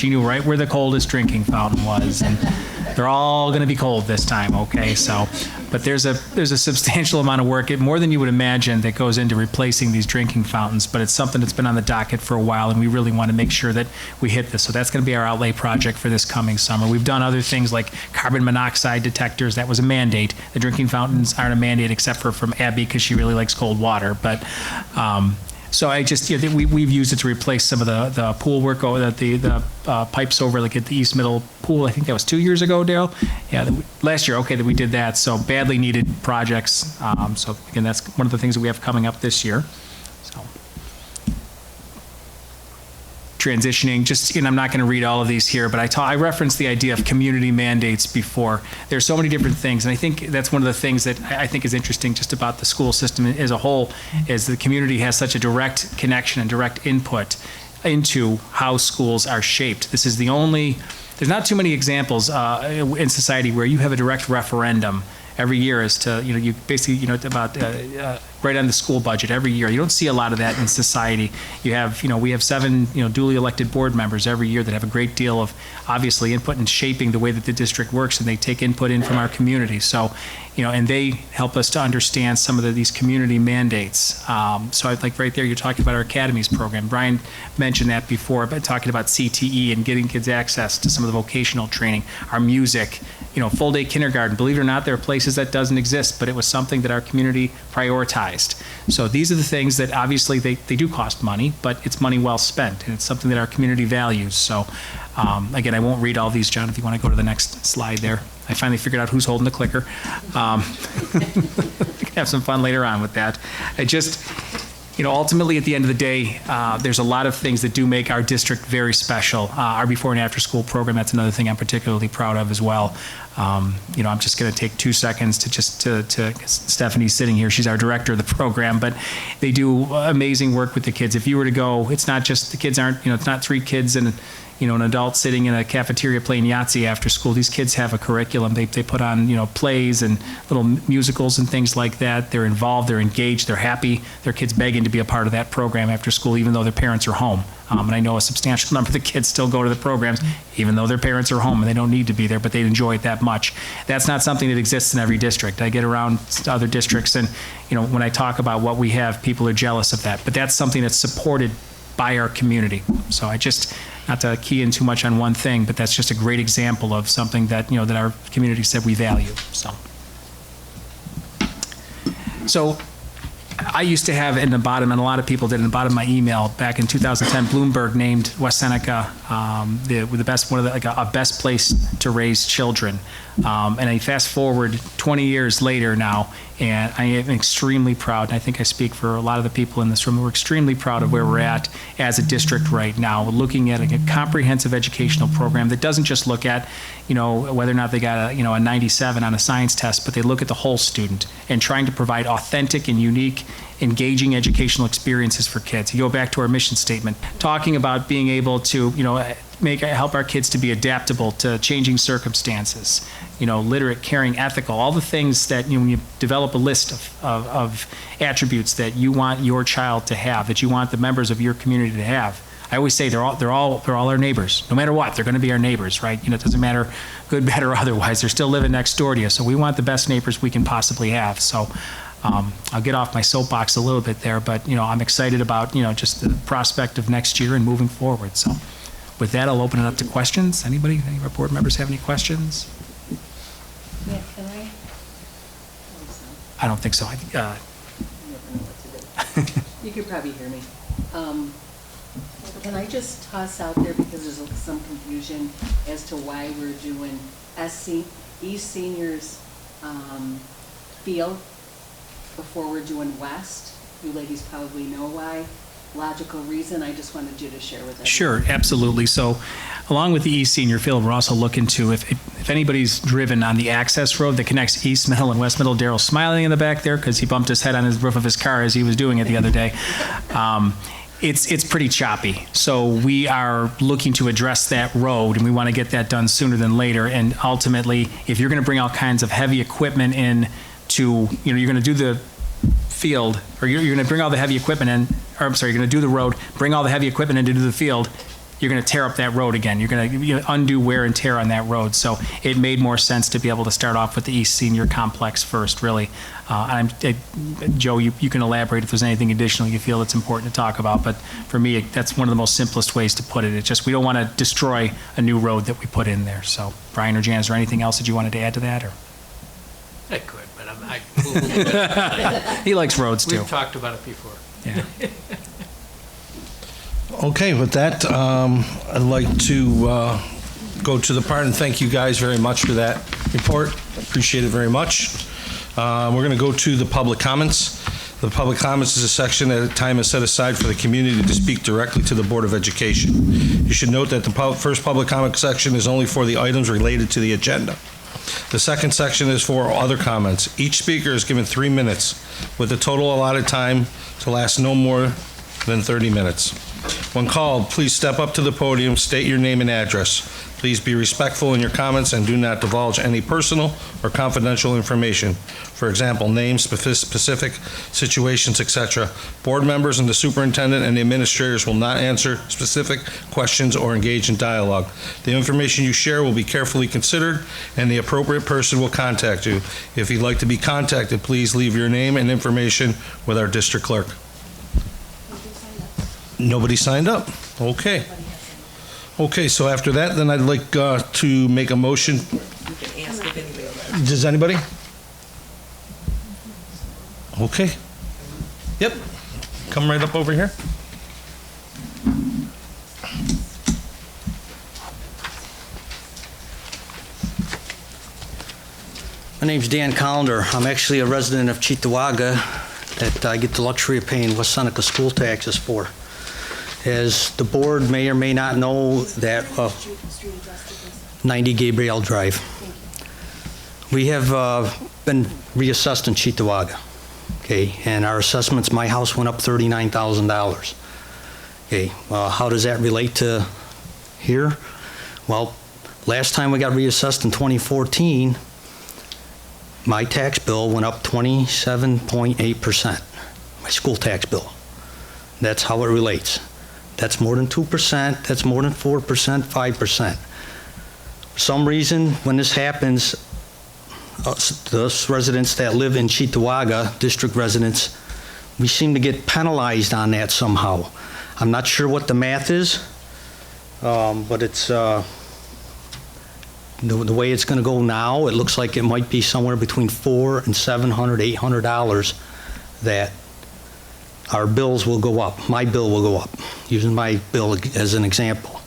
knew right where the coldest drinking fountain was, and they're all going to be cold this time, okay? So, but there's a substantial amount of work, more than you would imagine, that goes into replacing these drinking fountains, but it's something that's been on the docket for a while, and we really want to make sure that we hit this. So that's going to be our outlay project for this coming summer. We've done other things like carbon monoxide detectors. That was a mandate. The drinking fountains aren't a mandate except for from Abby because she really likes cold water. But so I just we've used it to replace some of the pool work, the pipes over like at the East Middle pool. I think that was 2 years ago, Daryl. Yeah, last year. Okay, that we did that. So badly needed projects. So again, that's one of the things that we have coming up this year. So. Transitioning, and I'm not going to read all of these here, but I referenced the idea of community mandates before. There's so many different things, and I think that's one of the things that I think is interesting just about the school system as a whole, is the community has such a direct connection and direct input into how schools are shaped. This is there's not too many examples in society where you have a direct referendum every year as to, you basically, about right on the school budget every year. You don't see a lot of that in society. You have, we have 7, duly elected board members every year that have a great deal of, obviously, input in shaping the way that the district works, and they take input in from our community. So, and they help us to understand some of these community mandates. So I'd like right there, you're talking about our academies program. Brian mentioned that before, but talking about CTE and getting kids access to some of the vocational training, our music, full day kindergarten. Believe it or not, there are places that doesn't exist, but it was something that our community prioritized. So these are the things that obviously they do cost money, but it's money well spent, and it's something that our community values. So again, I won't read all these, John, if you want to go to the next slide there. I finally figured out who's holding the clicker. Have some fun later on with that. Ultimately, at the end of the day, there's a lot of things that do make our district very special. Our before and after school program, that's another thing I'm particularly proud of as well. I'm just going to take 2 seconds to Stephanie's sitting here. She's our director of the program, but they do amazing work with the kids. If you were to go, it's not just the kids aren't, it's not 3 kids and an adult sitting in a cafeteria playing Yahtzee after school. These kids have a curriculum. They put on, plays and little musicals and things like that. They're involved, they're engaged, they're happy. Their kids begging to be a part of that program after school, even though their parents are home. And I know a substantial number of the kids still go to the programs, even though their parents are home and they don't need to be there, but they enjoy it that much. That's not something that exists in every district. I get around other districts and, when I talk about what we have, people are jealous of that. But that's something that's supported by our community. So not to key in too much on one thing, but that's just a great example of something that, that our community said we value, So I used to have in the bottom, and a lot of people did in the bottom of my email back in 2010, Bloomberg named West Seneca the best, a best place to raise children. And I fast forward 20 years later now, and I am extremely proud, and I think I speak for a lot of the people in this room, we're extremely proud of where we're at as a district right now, looking at a comprehensive educational program that doesn't just look at, whether or not they got a 97 on a science test, but they look at the whole student and trying to provide authentic and unique, engaging educational experiences for kids. You go back to our mission statement, talking about being able to, help our kids to be adaptable to changing circumstances, literate, caring, ethical, all the things that, when you develop a list of attributes that you want your child to have, that you want the members of your community to have. I always say they're all our neighbors. No matter what, they're going to be our neighbors, right? It doesn't matter good, bad, or otherwise. They're still living next door to you. So we want the best neighbors we can possibly have. So I'll get off my soapbox a little bit there, but I'm excited about just the prospect of next year and moving forward. So with that, I'll open it up to questions. Any of our board members have any questions? Yeah, can I? I don't think so. You could probably hear me. Can I just toss out there, because there's some confusion as to why we're doing East Seniors field before we're doing West? You ladies probably know why. Logical reason, I just wanted you to share with everyone. Sure, absolutely. So along with the East Senior Field, we're also looking to, if anybody's driven on the access road that connects East Middle and West Middle, Daryl's smiling in the back there because he bumped his head on the roof of his car as he was doing it the other day. It's pretty choppy. So we are looking to address that road, and we want to get that done sooner than later. And ultimately, if you're going to bring all kinds of heavy equipment in to, you're going to do the field, or you're going to bring all the heavy equipment in, or I'm sorry, you're going to do the road, bring all the heavy equipment in to do the field, you're going to tear up that road again. You're going to undo wear and tear on that road. So it made more sense to be able to start off with the East Senior Complex first, really. Joe, you can elaborate if there's anything additional you feel it's important to talk about, but for me, that's one of the most simplest ways to put it. It's just we don't want to destroy a new road that we put in there. So, Brian or Jan, is there anything else that you wanted to add to that? Or? I could, but He likes roads, too. We've talked about it before. Yeah. Okay, with that, I'd like to go to the part, and thank you guys very much for that report. Appreciate it very much. We're going to go to the public comments. The public comments is a section that time is set aside for the community to speak directly to the Board of Education. You should note that the first public comment section is only for the items related to the agenda. The second section is for other comments. Each speaker is given 3 minutes, with the total allotted time to last no more than 30 minutes. When called, please step up to the podium, state your name and address. Please be respectful in your comments and do not divulge any personal or confidential information. For example, names, specific situations, etc. Board members and the superintendent and the administrators will not answer specific questions or engage in dialogue. The information you share will be carefully considered, and the appropriate person will contact you. If you'd like to be contacted, please leave your name and information with our district clerk. Nobody signed up. Okay. Okay, so after that, then I'd like to make a motion. You can ask if anybody else. Does anybody? Okay. Yep. Come right up over here. My name's Dan Collender. I'm actually a resident of Cheektowaga that I get the luxury of paying West Seneca school taxes for. As the board may or may not know, that 90 Gabriel Drive. We have been reassessed in Cheektowaga, okay, and our assessments, my house went up $39,000. Okay, how does that relate to here. Well, last time we got reassessed in 2014, my tax bill went up 27.8%, my school tax bill. That's how it relates. That's more than 2%, that's more than 4%, 5%. For some reason, when this happens, those residents that live in Cheektowaga, district residents, we seem to get penalized on that somehow. I'm not sure what the math is, but it's the way it's going to go now. It looks like it might be somewhere between $400 and $700, $800 that our bills will go up. My bill will go up, using my bill as an example.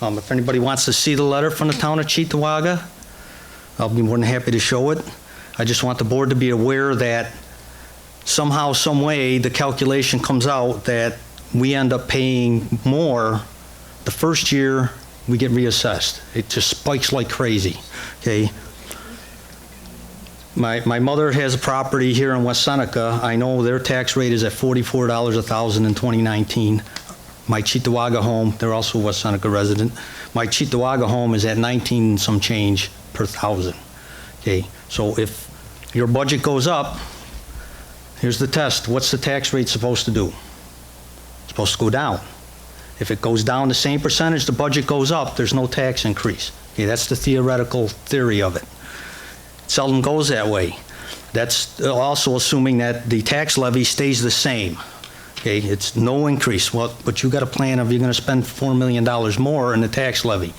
If anybody wants to see the letter from the town of Cheektowaga, I'll be more than happy to show it. I just want the board to be aware that somehow, some way, the calculation comes out that we end up paying more the first year we get reassessed. It just spikes like crazy, okay? My mother has a property here in West Seneca. I know their tax rate is at $44 a thousand in 2019. My Cheektowaga home, they're also a West Seneca resident. My Cheektowaga home is at 19 some change per thousand, okay? So if your budget goes up, here's the test. What's the tax rate supposed to do? It's supposed to go down. If it goes down the same percentage, the budget goes up, there's no tax increase. Okay, that's the theoretical theory of it. It seldom goes that way. That's also assuming that the tax levy stays the same. Okay, it's no increase. Well, but you got a plan of you're going to spend $4 million more in the tax levy.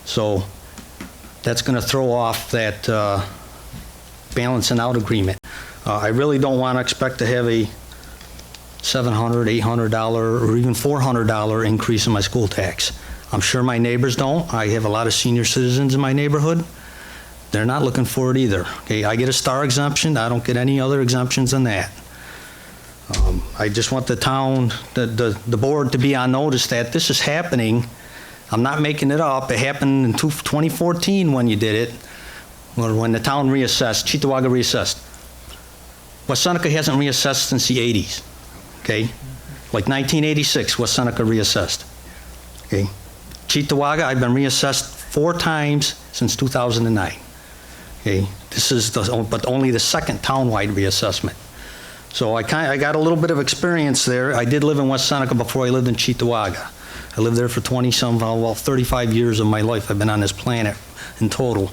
So that's going to throw off that balancing out agreement. I really don't want to expect to have a $700, $800, or even $400 increase in my school tax. I'm sure my neighbors don't. I have a lot of senior citizens in my neighborhood. They're not looking for it either. Okay, I get a star exemption. I don't get any other exemptions than that. I just want the town, the board to be on notice that this is happening. I'm not making it up. It happened in 2014 when you did it, when the town reassessed, Cheektowaga reassessed. West Seneca hasn't reassessed since the 80s, okay? Like 1986, West Seneca reassessed, okay? Cheektowaga, I've been reassessed 4 times since 2009, okay? This is but only the second townwide reassessment. So I got a little bit of experience there. I did live in West Seneca before I lived in Cheektowaga. I lived there for 35 years of my life. I've been on this planet in total.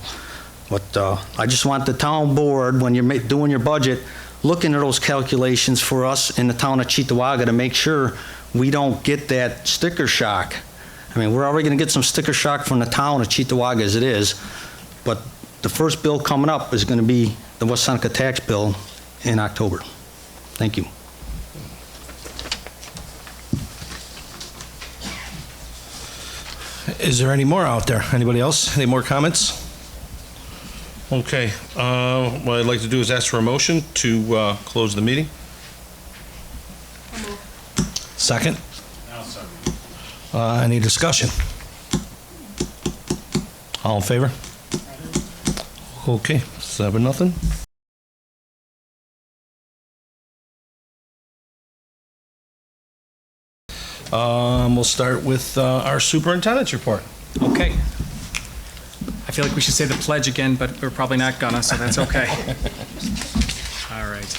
But I just want the town board, when you're doing your budget, look into those calculations for us in the town of Cheektowaga to make sure we don't get that sticker shock. I mean, we're already going to get some sticker shock from the town of Cheektowaga as it is, but the first bill coming up is going to be the West Seneca tax bill in October. Thank you. Is there any more out there? Anybody else? Any more comments? Okay. What I'd like to do is ask for a motion to close the meeting. Second? Any discussion? All in favor? Okay, 7-0. We'll start with our superintendent's report. Okay. I feel like we should say the pledge again, but we're probably not gonna, so that's okay. All right.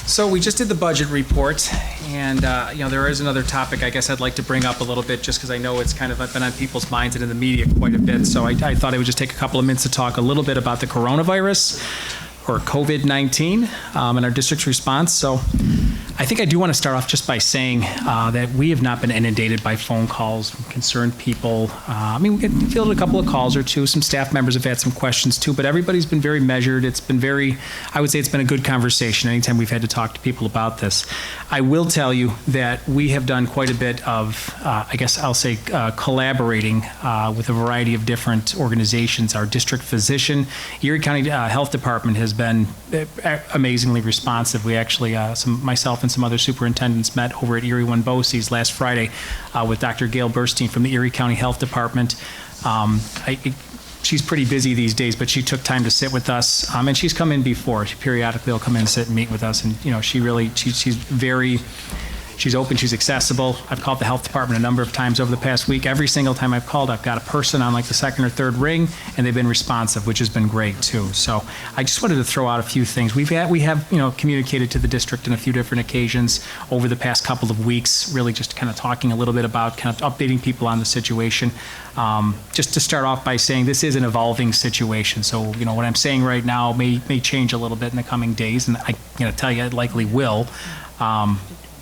So we just did the budget report, and there is another topic I guess I'd like to bring up a little bit, just because I know it's kind of been on people's minds and in the media quite a bit. So I thought I would just take a couple of minutes to talk a little bit about the coronavirus, or COVID-19, and our district's response. So I think I do want to start off just by saying that we have not been inundated by phone calls from concerned people. We fielded a couple of calls or two. Some staff members have had some questions too, but everybody's been very measured. It's been I would say it's been a good conversation anytime we've had to talk to people about this. I will tell you that we have done quite a bit of, I guess I'll say, collaborating with a variety of different organizations. Our district physician, Erie County Health Department has been amazingly responsive. We actually, myself and some other superintendents met over at Erie One BOCES last Friday with Dr. Gail Burstein from the Erie County Health Department. She's pretty busy these days, but she took time to sit with us, and she's come in before. She periodically will come in and sit and meet with us, and she's very She's open, she's accessible. I've called the health department a number of times over the past week. Every single time I've called, I've got a person on like the second or third ring, and they've been responsive, which has been great too. So I just wanted to throw out a few things. We have communicated to the district on a few different occasions over the past couple of weeks, really just kind of talking a little bit about kind of updating people on the situation. Just to start off by saying this is an evolving situation. So, what I'm saying right now may change a little bit in the coming days, and I'm going to tell you it likely will.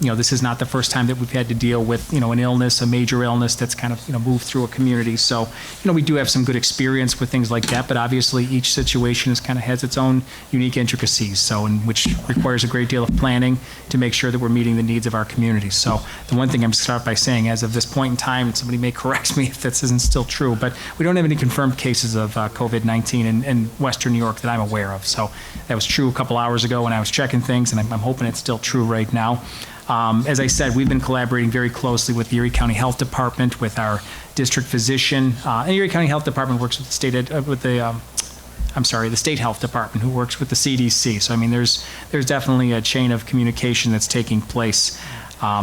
This is not the first time that we've had to deal with, an illness, a major illness that's kind of, moved through a community. So, we do have some good experience with things like that, but obviously each situation has its own unique intricacies, so, which requires a great deal of planning to make sure that we're meeting the needs of our community. So the one thing I'm start by saying, as of this point in time, somebody may correct me if this isn't still true, but we don't have any confirmed cases of COVID-19 in Western New York that I'm aware of. So that was true a couple hours ago when I was checking things, and I'm hoping it's still true right now. As I said, we've been collaborating very closely with the Erie County Health Department, with our district physician. And Erie County Health Department works with the State Health Department, who works with the CDC. So, there's definitely a chain of communication that's taking place.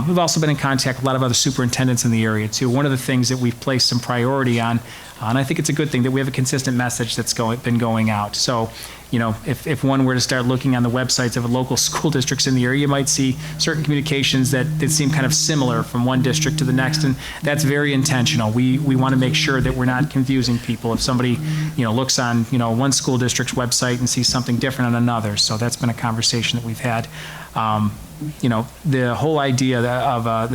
We've also been in contact with a lot of other superintendents in the area, too. One of the things that we've placed some priority on, and I think it's a good thing, that we have a consistent message that's been going out. So, if one were to start looking on the websites of local school districts in the area, you might see certain communications that seem kind of similar from one district to the next, and that's very intentional. We want to make sure that we're not confusing people. If somebody, looks on, one school district's website and sees something different on another. So that's been a conversation that we've had. The whole idea of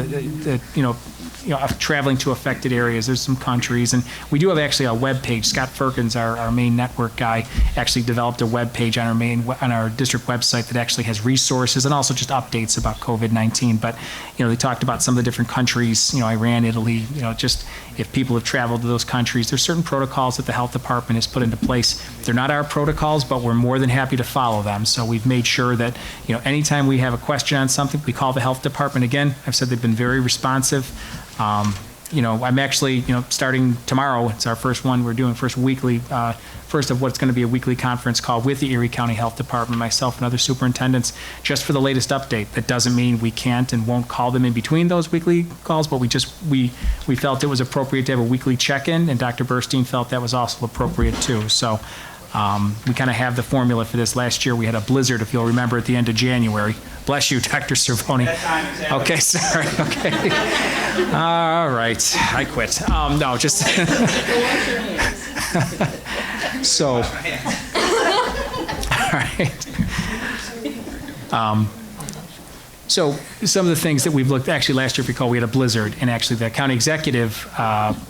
traveling to affected areas. There's some countries, and we do have actually a web page. Scott Firkins, our main network guy, actually developed a web page on our district website that actually has resources and also just updates about COVID-19. But they talked about some of the different countries, Iran, Italy. Just if people have traveled to those countries, there's certain protocols that the health department has put into place. They're not our protocols, but we're more than happy to follow them. So we've made sure that anytime we have a question on something, we call the health department. Again, I've said they've been very responsive. I'm actually, starting tomorrow, it's our first one, we're doing first of what's going to be a weekly conference call with the Erie County Health Department, myself and other superintendents, just for the latest update. That doesn't mean we can't and won't call them in between those weekly calls, but we felt it was appropriate to have a weekly check-in, and Dr. Burstein felt that was also appropriate too. So we kind of have the formula for this. Last year we had a blizzard, if you'll remember, at the end of January. Bless you, Dr. Cervoni. That time, exactly. Okay, sorry, okay. All right, I quit. No, just. So, all right. So some of the things that we've looked, actually last year, if you recall, we had a blizzard, and actually the county executive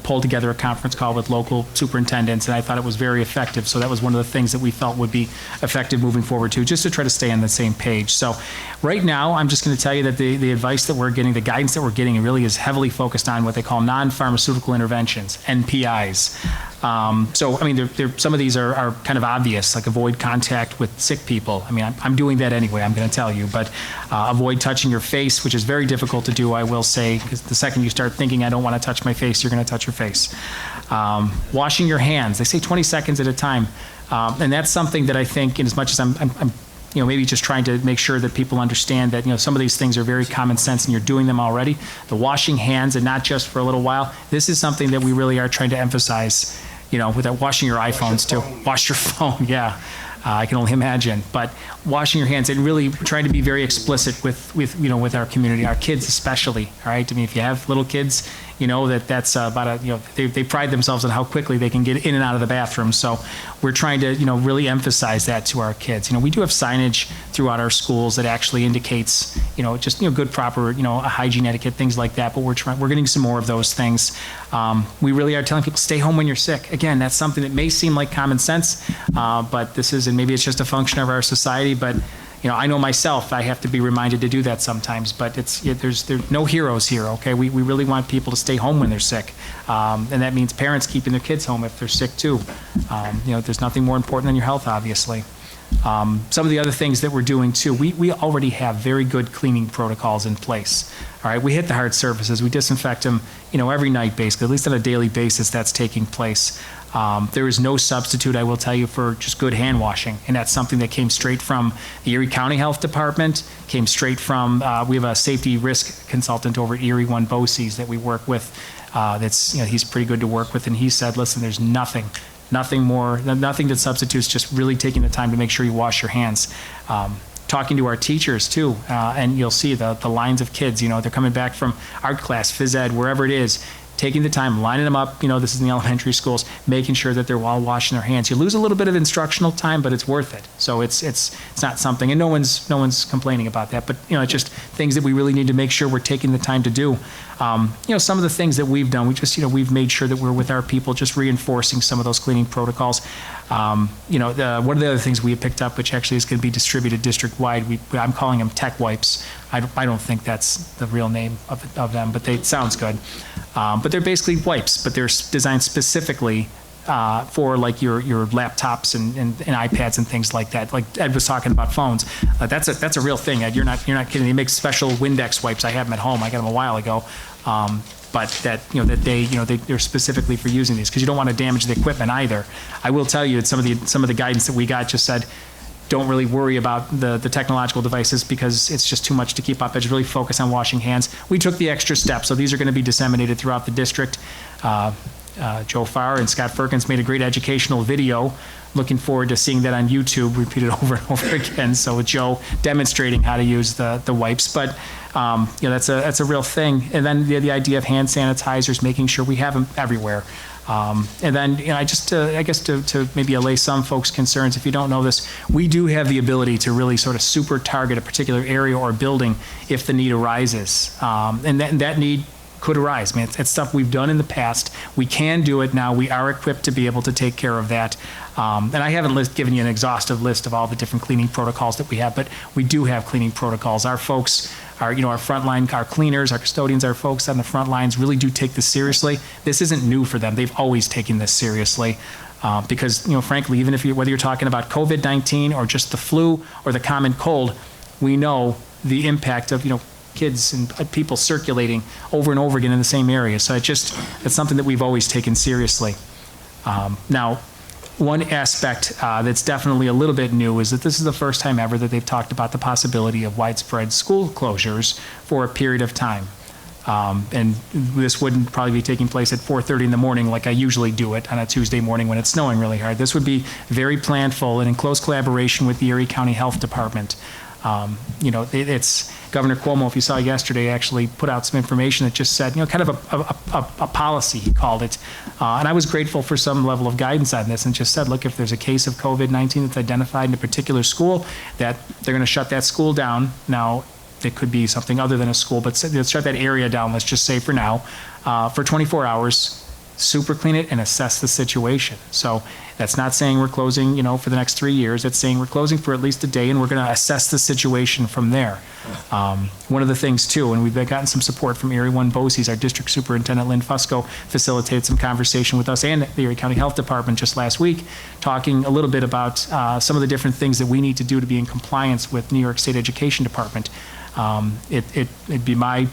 pulled together a conference call with local superintendents, and I thought it was very effective. So that was one of the things that we felt would be effective moving forward too, just to try to stay on the same page. So right now, I'm just going to tell you that the advice that we're getting, the guidance that we're getting, really is heavily focused on what they call non-pharmaceutical interventions, NPIs. Some of these are kind of obvious, like avoid contact with sick people. I'm doing that anyway, I'm going to tell you, but avoid touching your face, which is very difficult to do, I will say, because the second you start thinking, I don't want to touch my face, you're going to touch your face. Washing your hands, they say 20 seconds at a time, and that's something that I think, in as much as I'm maybe just trying to make sure that people understand that, some of these things are very common sense and you're doing them already. The washing hands, and not just for a little while, this is something that we really are trying to emphasize, with that washing your iPhones too. Wash your phone, yeah. I can only imagine, but washing your hands and really trying to be very explicit with our community, our kids especially. All right, if you have little kids, that's about they pride themselves on how quickly they can get in and out of the bathroom. So we're trying to really emphasize that to our kids. We do have signage throughout our schools that actually indicates good proper hygiene etiquette, things like that. But we're getting some more of those things. We really are telling people, stay home when you're sick. Again, that's something that may seem like common sense, but this is, and maybe it's just a function of our society, but I know myself, I have to be reminded to do that sometimes, but there's no heroes here, okay? We really want people to stay home when they're sick, and that means parents keeping their kids home if they're sick too. There's nothing more important than your health, obviously. Some of the other things that we're doing too, we already have very good cleaning protocols in place. All right, we hit the hard surfaces, we disinfect them, every night basically, at least on a daily basis that's taking place. There is no substitute, I will tell you, for just good hand washing. And that's something that came straight from the Erie County Health Department, came straight from, we have a safety risk consultant over at Erie One BOCES that we work with. He's pretty good to work with. And he said, listen, there's nothing that substitutes just really taking the time to make sure you wash your hands. Talking to our teachers too, and you'll see the lines of kids, they're coming back from art class, phys ed, wherever it is, taking the time, lining them up, this is in the elementary schools, making sure that they're all washing their hands. You lose a little bit of instructional time, but it's worth it. So it's not something, and no one's complaining about that, but it's just things that we really need to make sure we're taking the time to do. Some of the things that we've done, we've made sure that we're with our people, just reinforcing some of those cleaning protocols. One of the other things we have picked up, which actually is going to be distributed district-wide, I'm calling them tech wipes. I don't think that's the real name of them, but it sounds good. But they're basically wipes, but they're designed specifically for like your laptops and iPads and things like that. Like Ed was talking about phones. That's a real thing, Ed. You're not kidding. They make special Windex wipes. I have them at home. I got them a while ago. But they're specifically for using these because you don't want to damage the equipment either. I will tell you that some of the guidance that we got just said, don't really worry about the technological devices because it's just too much to keep up. Just really focus on washing hands. We took the extra step, so these are going to be disseminated throughout the district. Joe Farr and Scott Firkins made a great educational video. Looking forward to seeing that on YouTube, repeated over and over again. So with Joe demonstrating how to use the wipes, but that's a real thing. And then the idea of hand sanitizers, making sure we have them everywhere. And then, I guess to maybe allay some folks' concerns, if you don't know this, we do have the ability to really sort of super target a particular area or building if the need arises. And that need could arise. I mean, it's stuff we've done in the past. We can do it now. We are equipped to be able to take care of that. And I haven't given you an exhaustive list of all the different cleaning protocols that we have, but we do have cleaning protocols. Our folks, our frontline, our cleaners, our custodians, our folks on the front lines really do take this seriously. This isn't new for them. They've always taken this seriously. Because, frankly, even whether you're talking about COVID-19 or just the flu or the common cold, we know the impact of, kids and people circulating over and over again in the same area. So it's something that we've always taken seriously. Now, one aspect that's definitely a little bit new is that this is the first time ever that they've talked about the possibility of widespread school closures for a period of time. And this wouldn't probably be taking place at 4:30 in the morning like I usually do it on a Tuesday morning when it's snowing really hard. This would be very planful and in close collaboration with the Erie County Health Department. It's Governor Cuomo, if you saw yesterday, actually put out some information that just said, kind of a policy, he called it. And I was grateful for some level of guidance on this and just said, look, if there's a case of COVID-19 that's identified in a particular school, that they're going to shut that school down. Now, it could be something other than a school, but let's shut that area down, let's just say for now, for 24 hours, super clean it and assess the situation. So that's not saying we're closing, for the next 3 years. It's saying we're closing for at least a day and we're going to assess the situation from there. One of the things too, and we've gotten some support from Erie One BOCES, our district superintendent, Lynn Fusco, facilitated some conversation with us and the Erie County Health Department just last week, talking a little bit about some of the different things that we need to do to be in compliance with New York State Education Department. It'd be my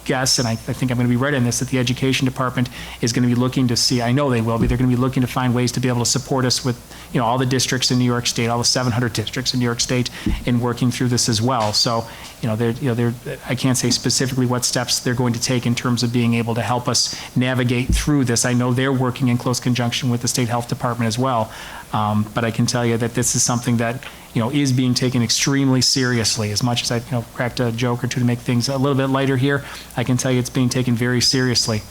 guess, and I think I'm going to be right in this, that the Education Department is going to be looking to see, I know they will be, they're going to be looking to find ways to be able to support us with, all the districts in New York State, all the 700 districts in New York State in working through this as well. So, I can't say specifically what steps they're going to take in terms of being able to help us navigate through this. I know they're working in close conjunction with the State Health Department as well. But I can tell you that this is something that, is being taken extremely seriously. As much as I, cracked a joke or two to make things a little bit lighter here, I can tell you it's being taken very seriously.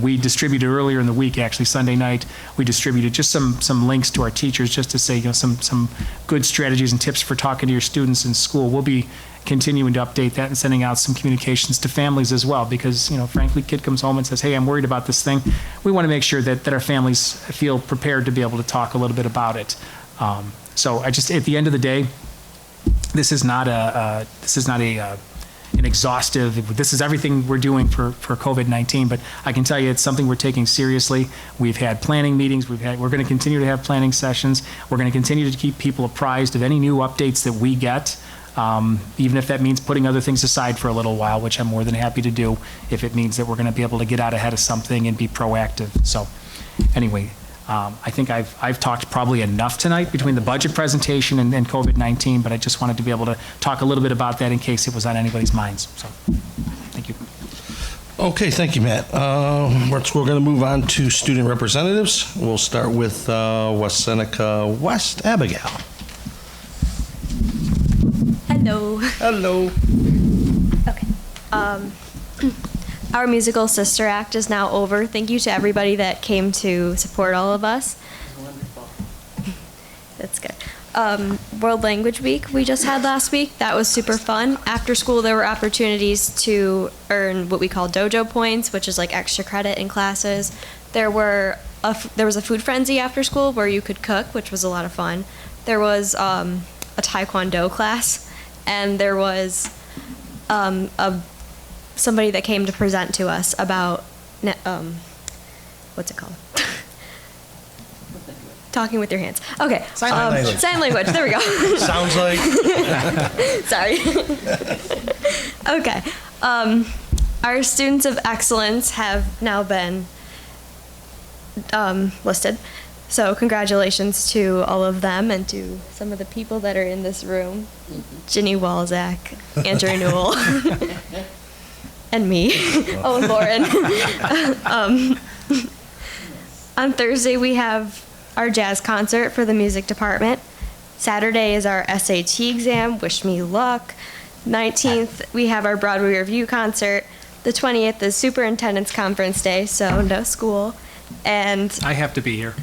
We distributed earlier in the week, actually Sunday night, we distributed just some links to our teachers just to say, some good strategies and tips for talking to your students in school. We'll be continuing to update that and sending out some communications to families as well, because, frankly, kid comes home and says, hey, I'm worried about this thing. We want to make sure that our families feel prepared to be able to talk a little bit about it. So at the end of the day, this is not an exhaustive, this is everything we're doing for COVID-19, but I can tell you it's something we're taking seriously. We've had planning meetings, we're going to continue to have planning sessions. We're going to continue to keep people apprised of any new updates that we get, even if that means putting other things aside for a little while, which I'm more than happy to do if it means that we're going to be able to get out ahead of something and be proactive. So anyway, I think I've talked probably enough tonight between the budget presentation and COVID-19, but I just wanted to be able to talk a little bit about that in case it was on anybody's minds. So, thank you. Okay, thank you, Matt. We're going to move on to student representatives. We'll start with West Seneca West, Abigail. Hello. Hello. Okay. Our musical Sister Act is now over. Thank you to everybody that came to support all of us. Wonderful. That's good. World Language Week we just had last week. That was super fun. After school, there were opportunities to earn what we call dojo points, which is like extra credit in classes. There was a food frenzy after school where you could cook, which was a lot of fun. There was a taekwondo class, and there was somebody that came to present to us about what's it called? Talking with your hands. Okay. Sign language. Sign language. There we go. Sounds like. Sorry. Okay. Our students of excellence have now been listed. So congratulations to all of them and to some of the people that are in this room. Ginny Walzak, Andrew Newell, and me. Oh, Lauren. On Thursday, we have our jazz concert for the music department. Saturday is our SAT exam. Wish me luck. 19th, we have our Broadway Review concert. The 20th is Superintendent's Conference Day, so no school. And I have to be here.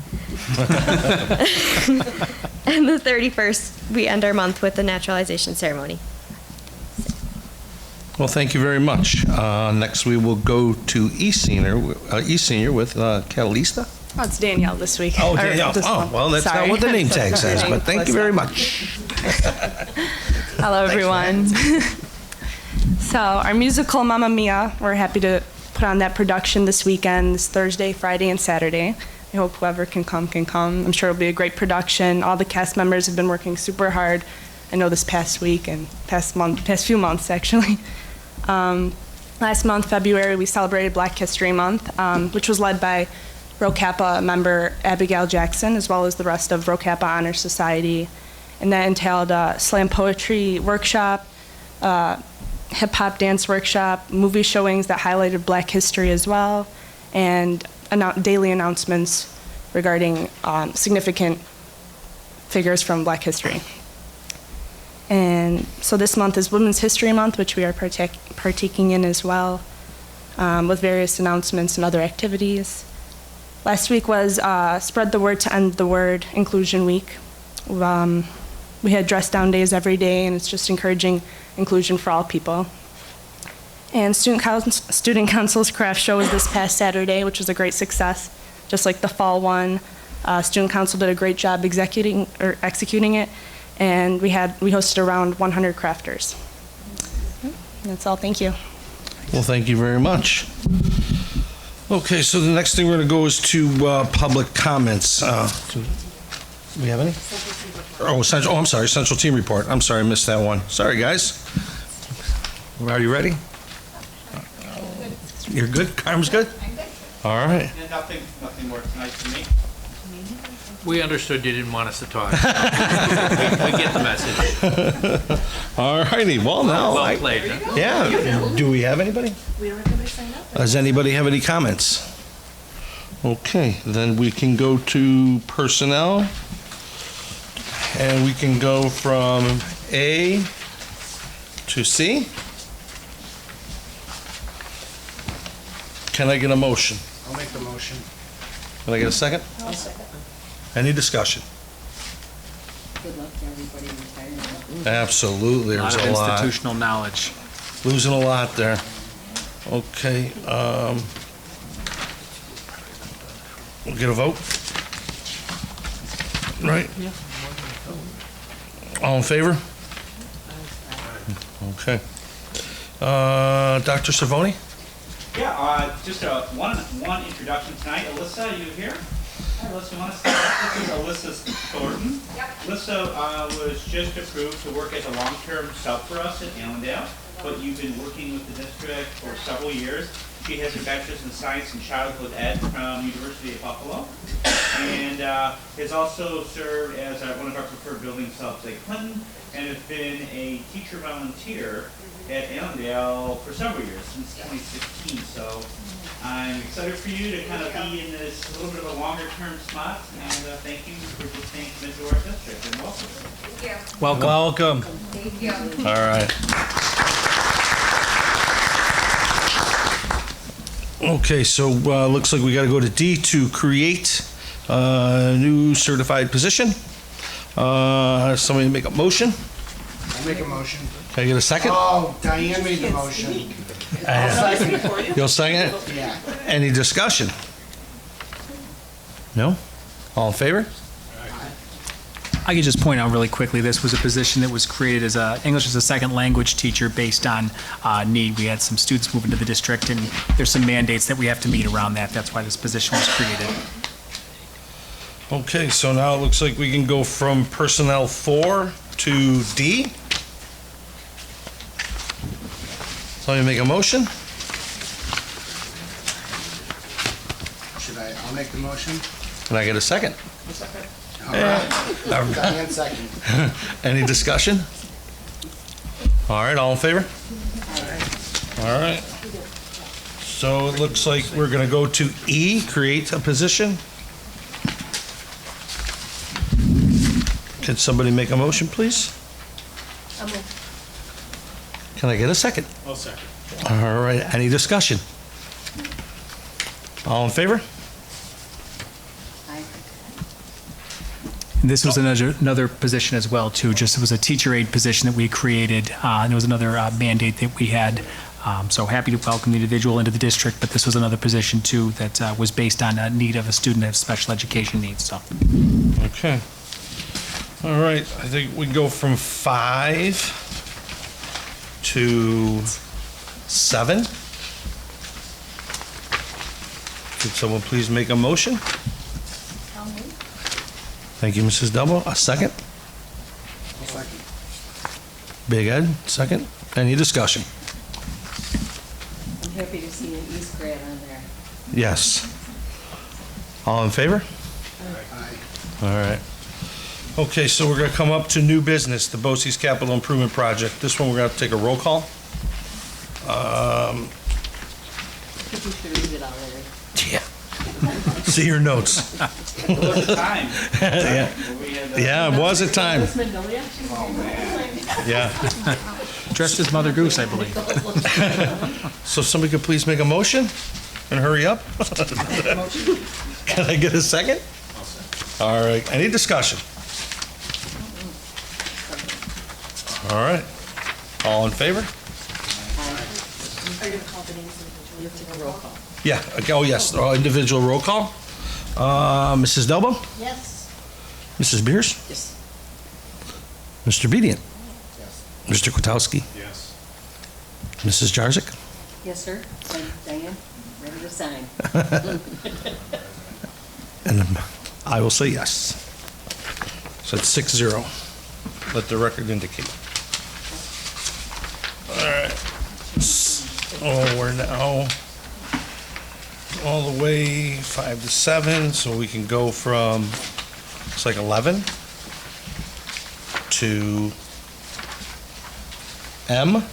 and the 31st, we end our month with the naturalization ceremony. Well, thank you very much. Next, we will go to East Senior with Catalista. Oh, it's Danielle this week. Oh, Or Danielle. this Oh, month. well, that's Sorry. not what the name tag That's says, okay. but thank you very much. Hello, everyone. So, our musical Mamma Mia, we're happy to put on that production this weekend, this Thursday, Friday, and Saturday. I hope whoever can come can come. I'm sure it'll be a great production. All the cast members have been working super hard. I know this past week and past few months, actually. Last month, February, we celebrated Black History Month, which was led by Rho Kappa member Abigail Jackson, as well as the rest of Rho Kappa Honor Society. And that entailed a slam poetry workshop, hip-hop dance workshop, movie showings that highlighted Black history as well, and daily announcements regarding significant figures from Black history. And so this month is Women's History Month, which we are partaking in as well, with various announcements and other activities. Last week was Spread the Word to End the Word Inclusion Week. We had dress down days every day, and it's just encouraging inclusion for all people. And Student Council's craft show was this past Saturday, which was a great success, just like the fall one. Student Council did a great job executing it, and we hosted around 100 crafters. That's all. Thank you. Well, thank you very much. Okay, so the next thing we're going to go is to public comments. Do we have any? I'm sorry, Central Team Report. I'm sorry, I missed that one. Sorry, guys. Are you ready? You're good? Carmen's good? I'm good. All right. And nothing more tonight for me. We understood you didn't want us to talk. We get the message. All righty, well, now. Well played. Huh? Yeah. Do we have anybody? We don't have anybody signed up. Does anybody have any comments? Okay, then we can go to personnel. And we can go from A to C. Can I get a motion? I'll make the motion. Can I get a second? I'll second. Any discussion? Good luck to everybody retiring. Absolutely, A there's lot a of lot. institutional knowledge. Losing a lot there. Okay, we'll get a vote. Right? All in favor? Okay. Dr. Cervoni? Yeah, just one introduction tonight. Alyssa, you here? Hi, Alyssa, you want to stand up? This is Alyssa Thornton. Yep. Alyssa was just approved to work as a long-term sub for us at Allendale, but you've been working with the district for several years. She has her bachelor's in science and childhood ed from University of Buffalo, and has also served as one of our preferred building subs at Clinton, and has been a teacher volunteer at Allendale for several years, since 2016. So I'm excited for you to kind of be in this a little bit of a longer-term spot, and thank you for just being committed to our district, and welcome. Welcome. Welcome. Thank you. All right. Okay, so looks like we got to go to D to create a new certified position. Somebody make a motion? I'll make a motion. Can I get a second? Oh, Diane made the motion. I'll second it. You'll second it? Yeah. Any discussion? No? All in favor? I could just point out really quickly, this was a position that was created as a English as a second language teacher based on need. We had some students move into the district, and there's some mandates that we have to meet around that. That's why this position was created. Okay, so now it looks like we can go from Personnel 4 to D. Somebody make a motion? I'll make the motion. Can I get a second? All right. Diane second. Any discussion? All right, all in favor? All right. So it looks like we're going to go to E, create a position. Can somebody make a motion, please? Can I get a second? I'll second. All right, any discussion? All in favor? Aye. This was another position as well, too. Just it was a teacher aide position that we created, and it was another mandate that we had. So happy to welcome the individual into the district, but this was another position, too, that was based on a need of a student that has special education needs. So. Okay. All right, I think we can go from 5 to 7. Could someone please make a motion? Thank you, Mrs. Double. A second? I'll second. Big Ed, second. Any discussion? I'm happy to see an East grad on there. Yes. All in favor? Aye. All right. Okay, so we're going to come up to new business, the BOCES Capital Improvement Project. This one, we're going to take a roll call. I think you should read it already. Yeah. See your notes. It was a time. Yeah. We had, Yeah, it was a time. Miss Magnolia? Yeah. Dressed as Mother Goose, I believe. So somebody could please make a motion and hurry up? Can I get a second? All right, any discussion? All right, all in favor? Are you going to call the names individually? You have to take a roll call. Yeah, okay, oh yes, individual roll call. Mrs. Delbo? Yes. Mrs. Beers? Yes. Mr. Bedient? Yes. Mr. Kwiatkowski? Yes. Mrs. Jarzik? Yes, sir. And Diane, ready to sign. And I will say yes. So it's 6-0. Let the record indicate. All right. Oh, we're now all the way 5 to 7, so we can go from, it's like 11 to M.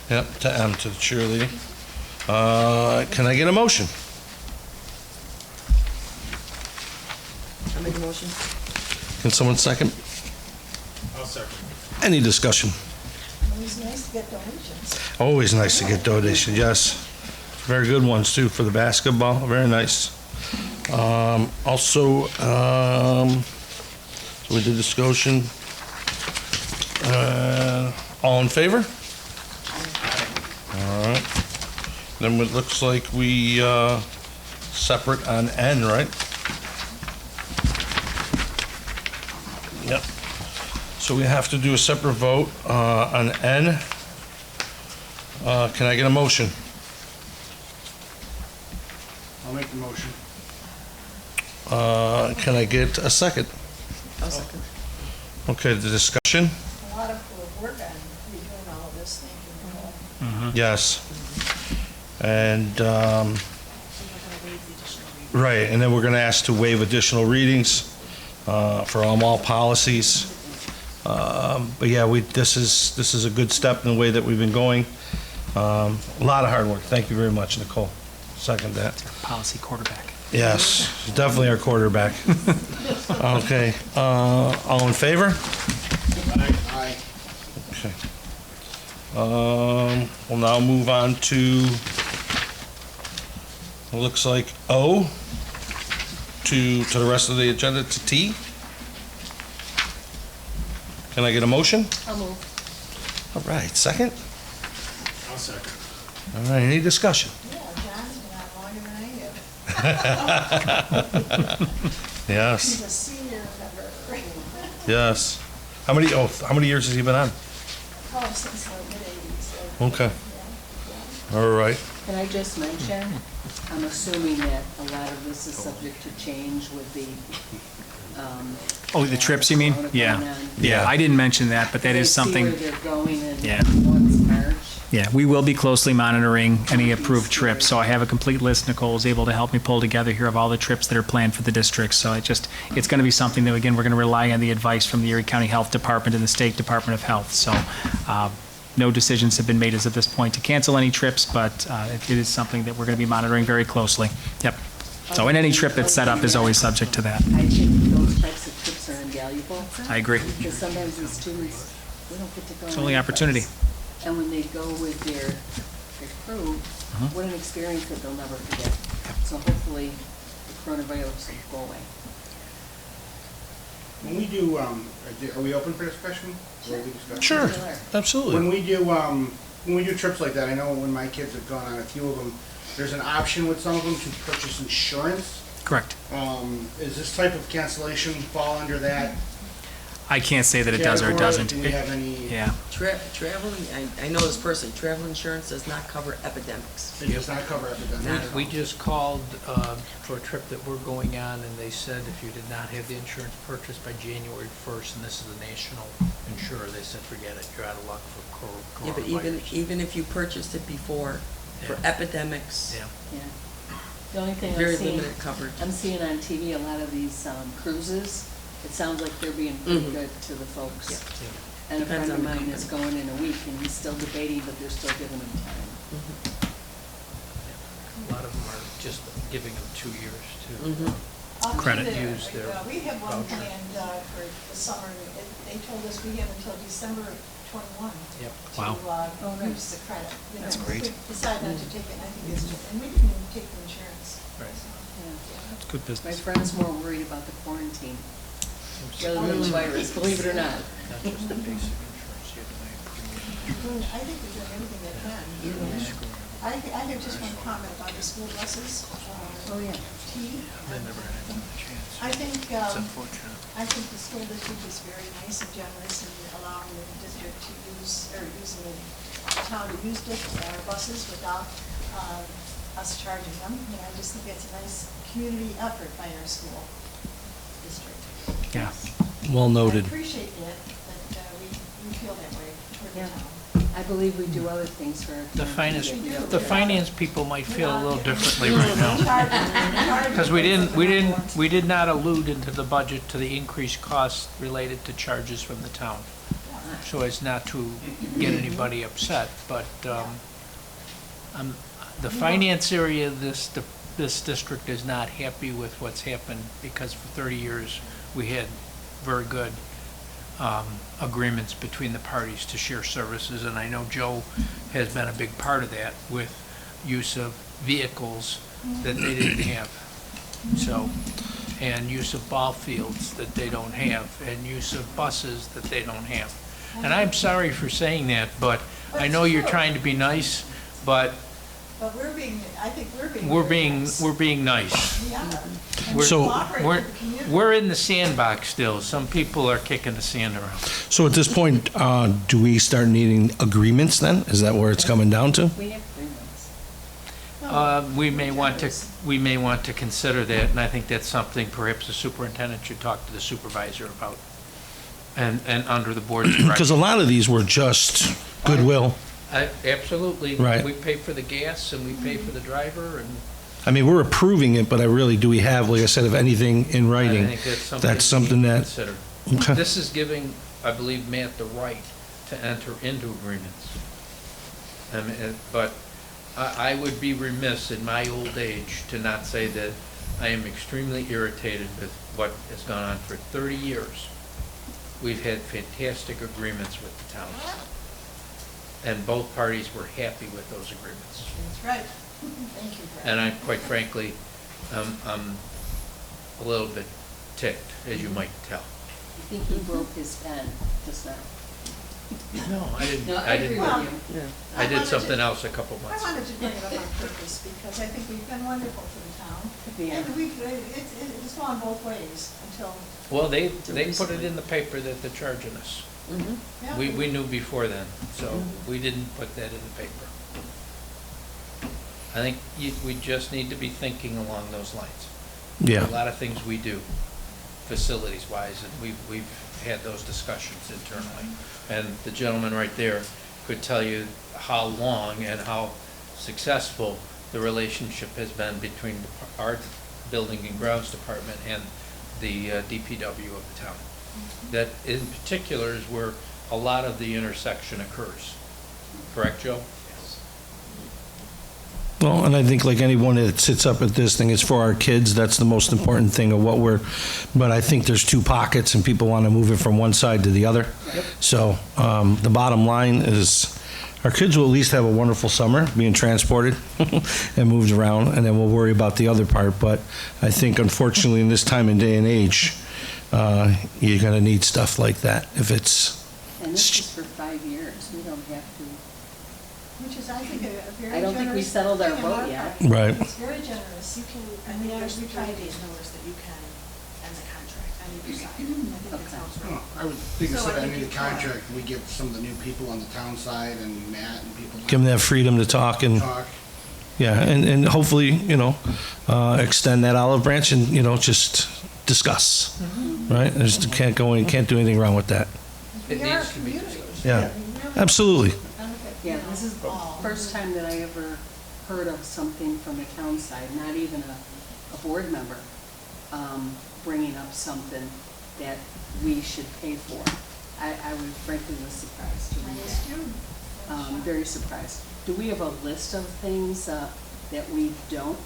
Yep, to M, to the cheerleading. Can I get a motion? I'll make a motion. Can someone second? I'll second. Any discussion? Always nice to get donations. Always nice to get donations, yes. Very good ones too for the basketball, very nice. Also, so we did discussion. All in favor? All right. Then it looks like we separate on N, right? Yep. So we have to do a separate vote on N. Can I get a motion? I'll make the motion. Can I get a second? I'll second. Okay, the discussion. A lot of work on redoing all of this thing. Yes. And, right, and then we're going to ask to waive additional readings for all policies. But yeah, this is a good step in the way that we've been going. A lot of hard work. Thank you very much, Nicole. Second that. Policy quarterback. Yes, definitely our quarterback. Okay, all in favor? Aye. Okay. We'll now move on to, it looks like O, to the rest of the agenda, to T. Can I get a motion? I'll move. All right, second? I'll second. All right, any discussion? Yeah, John's been on longer than I have. Yes, He's a senior member. yes. How many years has he been on? Oh, since the mid-eighties. Okay. All right. Can I just mention, I'm assuming that a lot of this is subject to change with the, Oh, the trips, you mean? corona Yeah. going on. Yeah, I didn't mention that, but that They is see something, where they're going in Yeah. once March. yeah, we will be closely monitoring any approved trips. So I have a complete list Nicole is able to help me pull together here of all the trips that are planned for the district. So it's going to be something that, again, we're going to rely on the advice from the Erie County Health Department and the State Department of Health. So no decisions have been made as of this point to cancel any trips, but it is something that we're going to be monitoring very closely. Yep. So, and any trip that's set up is always subject to that. I think those types of trips are invaluable. I agree. Because sometimes the students, we don't get to go. It's only anyplace. opportunity. And when they go with their crew, Uh-huh. what an experience that they'll never forget. So hopefully, the coronavirus will go away. When we do, are we open for discussion? Or we discuss? Sure, Sure. absolutely. When we do trips like that, I know when my kids have gone on a few of them, there's an option with some of them to purchase insurance. Correct. Is this type of cancellation fall under that I can't say that it does or it category? doesn't. Do we have any? Yeah. Travel, I know this personally, travel insurance does not cover epidemics. It does not cover epidemics. We just called for a trip that we're going on, and they said if you did not have the insurance purchased by January 1st, and this is a national insurer, they said, forget it, you're out of luck for Yeah, but coronavirus. even if you purchased it before, for Yeah. epidemics, Yeah. Yeah. The only thing very I'm seeing, limited coverage. I'm seeing on TV a lot of these cruises. It sounds like they're being pretty good to the folks. Yeah. And a Depends friend of on the mine is company. going in a week, and he's still debating, but they're still giving him time. A lot of them are just giving them 2 years to Credit. use their We have one voucher. planned for the summer. They told us we have until December 21 Yep. Wow. to use the credit. You That's know, great. If we decide not to take it, I think it's, and we didn't even take the insurance. Right. Yeah. It's good My business. friend's more worried about the quarantine rather than the virus, believe it or not. Not just the basic insurance, you have to buy a premium insurance. I think we're doing everything they can. I have just one comment about the school buses. Oh, yeah. T. They never had another chance. I think, It's unfortunate. I think the school district is very nice and generous in allowing the district to use, or using the town to use our buses without us charging them. And I just think it's a nice community effort by our school district. Yeah. Well noted. I appreciate it, that we feel that way toward the Yeah. town. I believe we do other things for our The community. finance, the finance people might feel a little differently right now. Because we did not allude into the budget to the increased costs related to charges from the town. So as not to get anybody upset, but, the finance area, this district is not happy with what's happened because for 30 years, we had very good, agreements between the parties to share services, and I know Joe has been a big part of that with use of vehicles that they didn't have. So, and use of ball fields that they don't have, and use of buses that they don't have. And I'm sorry for saying that, but I know you're trying to be nice, but But I think we're being. we're very being, nice. we're being nice. We are. And We're- So- cooperate We're, with the community. we're in the sandbox still. Some people are kicking the sand around. So at this point, do we start needing agreements then? Is that where it's coming down to? We have agreements. We may want to consider that, and I think that's something perhaps the superintendent should talk to the supervisor about, and under the board's Because direction. a lot of these were just goodwill. Absolutely. Right. We pay for the gas and we pay for the driver, and I mean, we're approving it, but do we have, like I said, of anything in I writing? think that's That's something something we need to that, consider. okay. This is giving, I believe, Matt the right to enter into agreements. But I would be remiss in my old age to not say that I am extremely irritated with what has gone on for 30 years. We've had fantastic agreements with the town. And both parties were happy with those agreements. That's right. Thank you, Brad. And I, quite frankly, I'm a little bit ticked, as you might tell. I think he broke his pen just now. No, I didn't. No, I didn't. Well, I did something else a couple I months. wanted to bring it up on purpose because I think we've been wonderful to the town. Yeah. And it's gone both ways until, Well, they put it in the paper that they're charging us. yeah. We knew before then, so we didn't put that in the paper. I think we just need to be thinking along those lines. Yeah. A lot of things we do, facilities-wise, and we've had those discussions internally. And the gentleman right there could tell you how long and how successful the relationship has been between our Building and Grounds Department and the DPW of the town. That in particular is where a lot of the intersection occurs. Correct, Joe? Well, and I think like anyone that sits up at this thing, it's for our kids. That's the most important thing of what but I think there's two pockets and people want to move it from one side to the other. Yep. So the bottom line is our kids will at least have a wonderful summer being transported and moved around, and then we'll worry about the other part. But I think unfortunately in this time and day and age, you're going to need stuff like that. If it's, And this is for 5 years. We don't have to. Which is, I think, a very generous. I don't think we settled our thing on vote our yet. part. Right. It's very generous. You can, I think there's 30 days notice that you can end the contract on either side. I think that sounds right. Well, I would think So instead I of think ending the you can. contract, we give some of the new people on the town side and Matt and people. give them that freedom to talk and, Talk. yeah, and hopefully, extend that olive branch and, just discuss, right? There's, can't do anything wrong with that. It We are needs to be community. discussed. Yeah, We really absolutely. benefit, Yeah, you know, this is the all. first time that I ever heard of something from the town side, not even a board member, bringing up something that we should pay for. I was frankly surprised to read Yes, that. you. Very surprised. Do we have a list of things that we don't?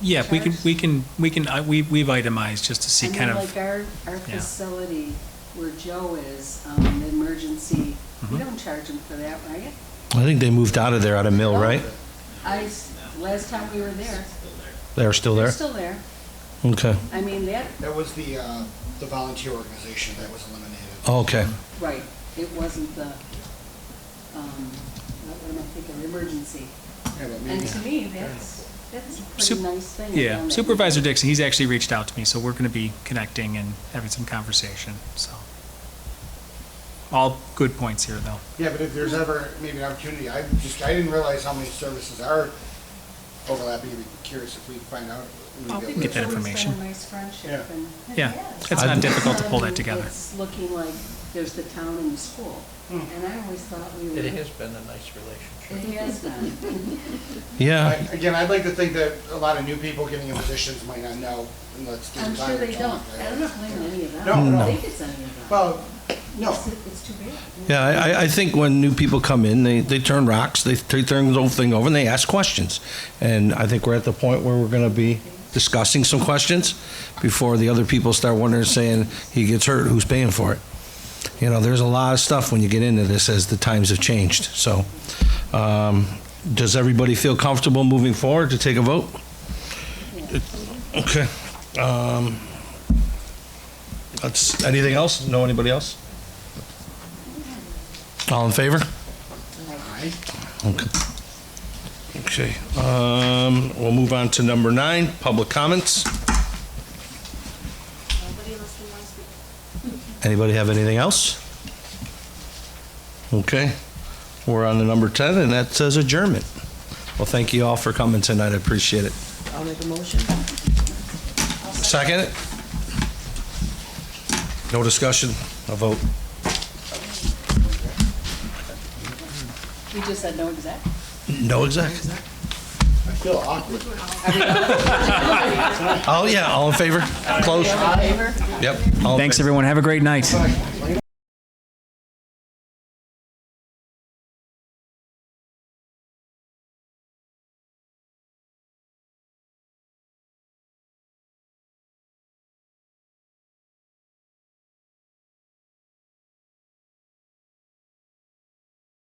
Yeah, we've itemized just to see I mean, kind of. like our yeah. facility where Joe is, the emergency, we don't charge him for that, right? I think they moved out of there, out of Mill, right? Last time we were there. They're still They're there? still there. Okay. I mean, That was the volunteer organization that was eliminated. Okay. right, it wasn't the, what am I thinking, emergency. Yeah, but And maybe, to me, that's a pretty Sup- nice thing. Yeah, down there. Supervisor Dixon, he's actually reached out to me, so we're going to be connecting and having some conversation, so. All good points here, though. yeah, but if there's ever maybe an opportunity, I didn't realize how many services are overlapping. I'd be curious if we find out. Oh, maybe we can get that There's always been information. a nice friendship, Yeah. and Yeah, Yes. it's not difficult to pull that together. it's looking like there's the town and the school. And I always thought we were. It has been a nice relationship. It has been. Yeah, Again, I'd like to think that a lot of new people getting in positions might not know, and let's give I'm them sure time to they talk. don't. I don't blame any of them. No, I no. don't think it's any of them. Well, no. It's too bad. yeah, I think when new people come in, they turn rocks, they turn the whole thing over, and they ask questions. And I think we're at the point where we're going to be discussing some questions before the other people start wondering, saying, he gets hurt, who's paying for it? There's a lot of stuff when you get into this as the times have changed. So, does everybody feel comfortable moving forward to take a vote? Okay. Anything else? No, anybody else? All in favor? Okay. Okay. We'll move on to number 9, public comments. Nobody else who wants to. Anybody have anything else? Okay. We're on to number 10, and that says adjournment. Well, thank you all for coming tonight. I appreciate it. I'll make a motion. Second it? No discussion? A vote? You just said no exec? No exec. I feel awkward. Oh, yeah, all in favor? Close? Favor? Yep. all in Thanks, favor. everyone. Have a great night.